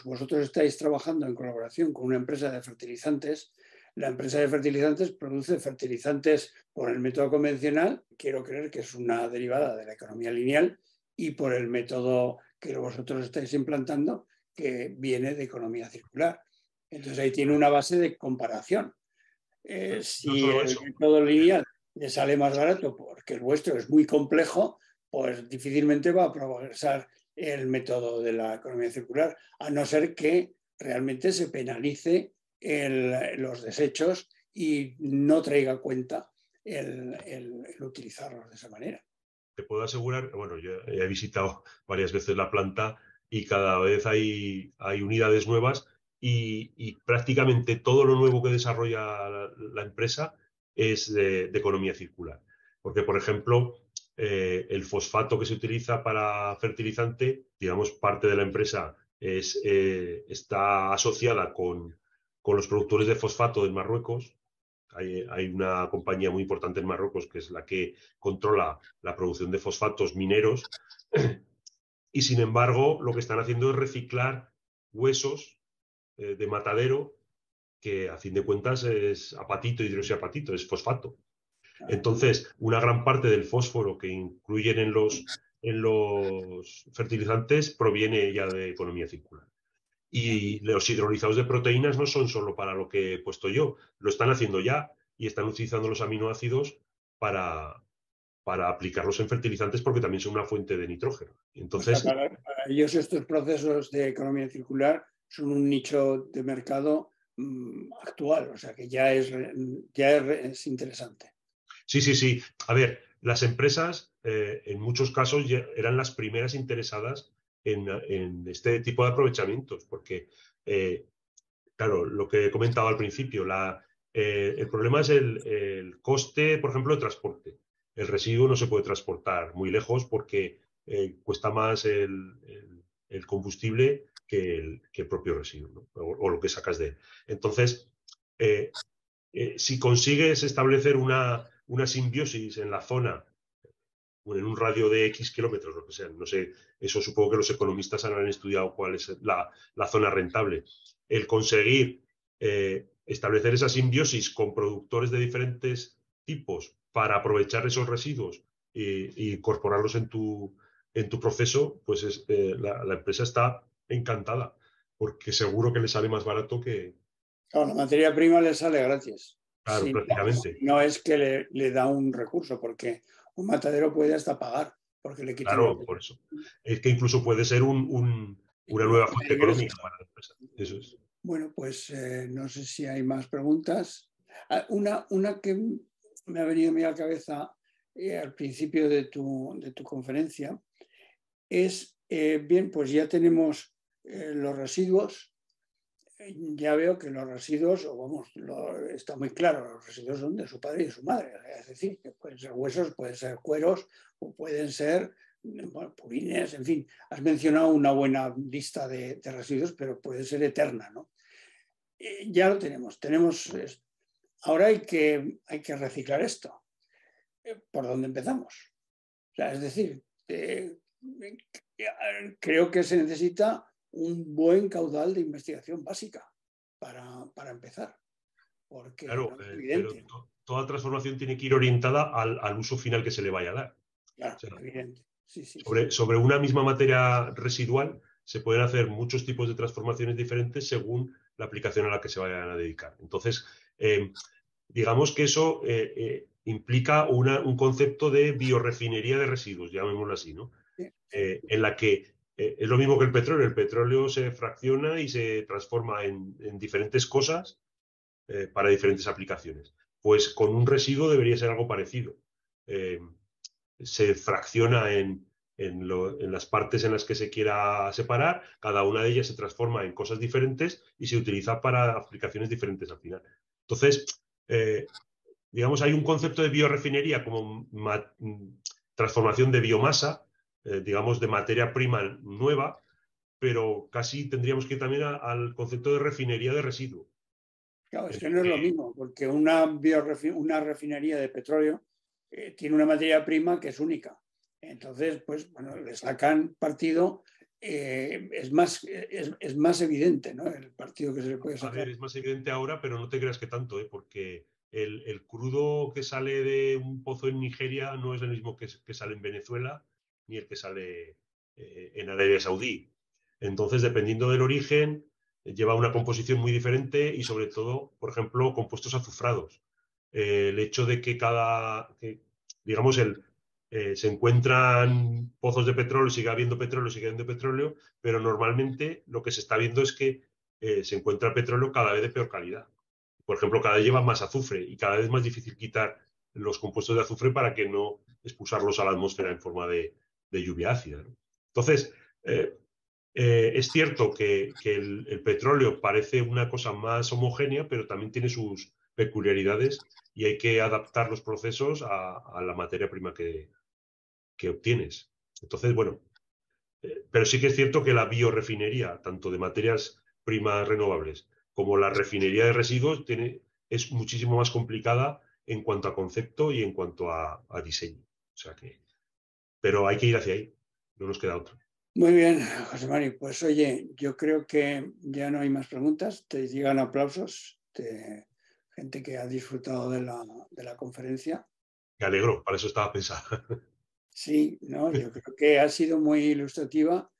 vosotros estáis trabajando en colaboración con una empresa de fertilizantes, la empresa de fertilizantes produce fertilizantes por el método convencional, quiero creer que es una derivada de la economía lineal, y por el método que vosotros estáis implantando, que viene de economía circular. Entonces ahí tiene una base de comparación. No Si solo el eso. método lineal le sale más barato porque el vuestro es muy complejo, pues difícilmente va a progresar el método de la economía circular, a no ser que realmente se penalice los desechos y no traiga cuenta el utilizarlos de esa manera. Te puedo asegurar, bueno, yo he visitado varias veces la planta y cada vez hay unidades nuevas y prácticamente todo lo nuevo que desarrolla la empresa es de economía circular. Porque, por ejemplo, el fosfato que se utiliza para fertilizante, digamos, parte de la empresa está asociada con los productores de fosfato de Marruecos. Hay una compañía muy importante en Marruecos que es la que controla la producción de fosfatos mineros y sin embargo lo que están haciendo es reciclar huesos de matadero que a fin de cuentas es apatito, hidroxiapatito, es fosfato. Entonces, una gran parte del fósforo que incluyen en los fertilizantes proviene ya de economía circular. Y los hidrolizados de proteínas no son solo para lo que he puesto yo, lo están haciendo ya y están utilizando los aminoácidos para, para aplicarlos en fertilizantes porque también son una fuente de nitrógeno. O sea, Entonces, para ellos estos procesos de economía circular son un nicho de mercado actual, o sea que es interesante. sí, sí, sí. A ver, las empresas en muchos casos ya eran las primeras interesadas en este tipo de aprovechamientos, porque, claro, lo que he comentado al principio, el problema es el coste, por ejemplo, de transporte. El residuo no se puede transportar muy lejos porque cuesta más el combustible que el propio residuo, ¿no? O lo que sacas de él. Entonces, eh, si consigues establecer una simbiosis en la zona, o en un radio de X kilómetros, lo que sea, no sé, eso supongo que los economistas han estudiado cuál es la zona rentable. El conseguir establecer esa simbiosis con productores de diferentes tipos para aprovechar esos residuos e incorporarlos en tu proceso, pues la empresa está encantada, porque seguro que le sale más barato que, Claro, la materia prima le sale gratis. claro, Si prácticamente. no es que le da un recurso, porque un matadero puede hasta pagar, porque le quitan la Claro, por eso. Es que incluso puede ser una nueva fuente económica para la empresa. Eso es. Bueno, pues no sé si hay más preguntas. Una que me ha venido a mí a la cabeza al principio de tu conferencia es, bien, pues ya tenemos los residuos. Ya veo que los residuos, o vamos, está muy claro, los residuos son de su padre y de su madre. Es decir, que pueden ser huesos, pueden ser cueros, o pueden ser, bueno, purines, en fin. Has mencionado una buena lista de residuos, pero puede ser eterna, ¿no? Ya lo tenemos esto. Ahora hay que reciclar esto. ¿Por dónde empezamos? O sea, es decir, creo que se necesita un buen caudal de investigación básica para empezar, porque Claro, no es pero evidente. toda transformación tiene que ir orientada al uso final que se le vaya a dar. O Claro, sea, evidente. Sí, sí, sí. sobre una misma materia residual se pueden hacer muchos tipos de transformaciones diferentes según la aplicación a la que se vayan a dedicar. Entonces, digamos que eso implica un concepto de biorefinería de residuos, llamémoslo así, ¿no? Sí, En la que es lo mismo que el petróleo. El petróleo se fracciona y se transforma en diferentes cosas para diferentes aplicaciones. Pues con un residuo debería ser algo parecido. Eh, Se fracciona en las partes en las que se quiera separar, cada una de ellas se transforma en cosas diferentes y se utiliza para aplicaciones diferentes al final. Entonces, digamos, hay un concepto de biorefinería como transformación de biomasa, digamos, de materia prima nueva, pero casi tendríamos que ir también al concepto de refinería de residuo. claro, es que no es lo mismo, porque una refinería de petróleo tiene una materia prima que es única. Entonces, pues, bueno, le sacan partido, es más evidente, ¿no? El partido que se le puede A ver, sacar. es más evidente ahora, pero no te creas que tanto, porque el crudo que sale de un pozo en Nigeria no es el mismo que sale en Venezuela ni el que sale en Arabia Saudí. Entonces, dependiendo del origen, lleva una composición muy diferente y sobre todo, por ejemplo, compuestos azufrados. El hecho de digamos, se encuentran pozos de petróleo, sigue habiendo petróleo, pero normalmente lo que se está viendo es que se encuentra petróleo cada vez de peor calidad. Por ejemplo, cada vez lleva más azufre y cada vez es más difícil quitar los compuestos de azufre para que no expulsarlos a la atmósfera en forma de lluvia ácida, ¿no? Entonces, es cierto que el petróleo parece una cosa más homogénea, pero también tiene sus peculiaridades y hay que adaptar los procesos a la materia prima que obtienes. Entonces, bueno, pero sí que es cierto que la biorefinería, tanto de materias primas renovables como la refinería de residuos, es muchísimo más complicada en cuanto a concepto y en cuanto a diseño. O sea pero hay que ir hacia ahí, no nos queda otra. Muy bien, José Mari. Pues oye, yo creo que ya no hay más preguntas. Te llegan aplausos de gente que ha disfrutado de la conferencia. Me alegro, para eso estaba pensada. Sí, no, yo creo que ha sido muy ilustrativa,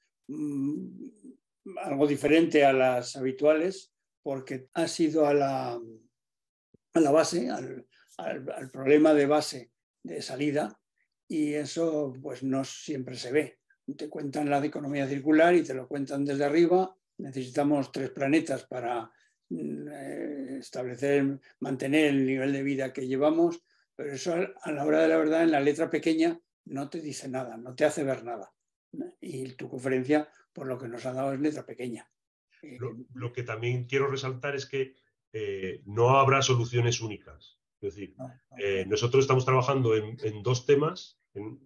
algo diferente a las habituales, porque ha sido a la base, al problema de base de salida, y eso pues no siempre se ve. Te cuentan la de economía circular y te lo cuentan desde arriba. Necesitamos 3 planetas para mantener el nivel de vida que llevamos, pero eso a la hora de la verdad, en la letra pequeña, no te dice nada, no te hace ver nada. Y tu conferencia, por lo que nos ha dado, es letra pequeña. Lo que también quiero resaltar es que no habrá soluciones únicas. Es decir, nosotros estamos trabajando en 2 temas, en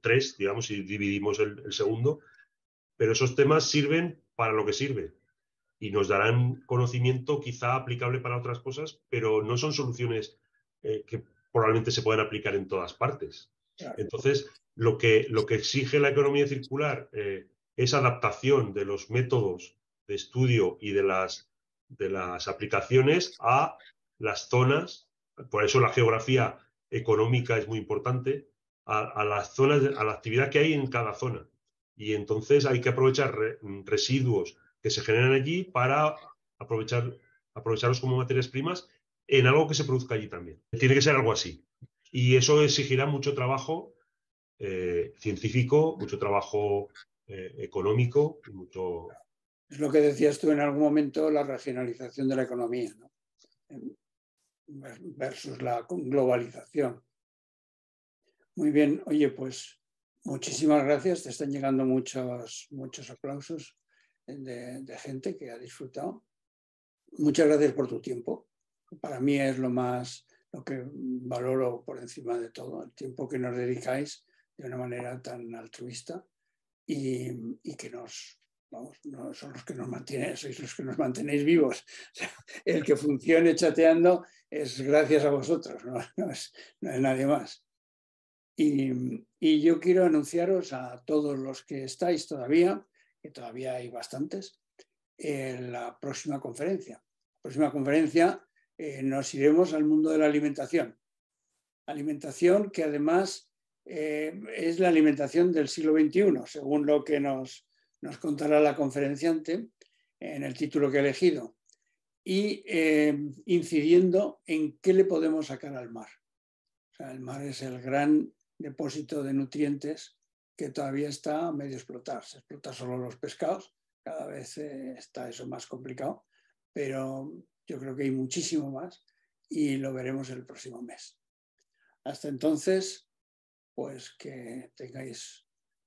3, digamos, si dividimos el segundo, pero esos temas sirven para lo que sirven y nos darán conocimiento quizá aplicable para otras cosas, pero no son soluciones que probablemente se puedan aplicar en todas partes. Claro. Entonces, lo que exige la economía circular es adaptación de los métodos de estudio y de las aplicaciones a las zonas. Por eso la geografía económica es muy importante, a las zonas, a la actividad que hay en cada zona. Y entonces hay que aprovechar residuos que se generan allí para aprovecharlos como materias primas en algo que se produzca allí también. Tiene que ser algo así. Y eso exigirá mucho trabajo científico, mucho trabajo económico y mucho... Es lo que decías tú en algún momento, la regionalización de la economía, ¿no? Versus la globalización. Muy bien, oye, pues muchísimas gracias. Te están llegando muchos aplausos de gente que ha disfrutado. Muchas gracias por tu tiempo. Para mí es lo que valoro por encima de todo, el tiempo que nos dedicáis de una manera tan altruista y que vamos, no son los que nos mantienen, sois los que nos mantenéis vivos. O sea, el que funcione chateando es gracias a vosotros, no es nadie más. Y yo quiero anunciaros a todos los que estáis todavía, que todavía hay bastantes, en la próxima conferencia. La próxima conferencia nos iremos al mundo de la alimentación. Alimentación que además es la alimentación del siglo XXI, según lo que nos contará la conferenciante en el título que he elegido, y incidiendo en qué le podemos sacar al mar. O sea, el mar es el gran depósito de nutrientes que todavía está a medio explotar. Se explota solo los pescados, cada vez está eso más complicado, pero yo creo que hay muchísimo más y lo veremos el próximo mes. Hasta entonces, pues que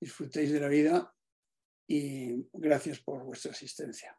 disfrutéis de la vida y gracias por vuestra asistencia.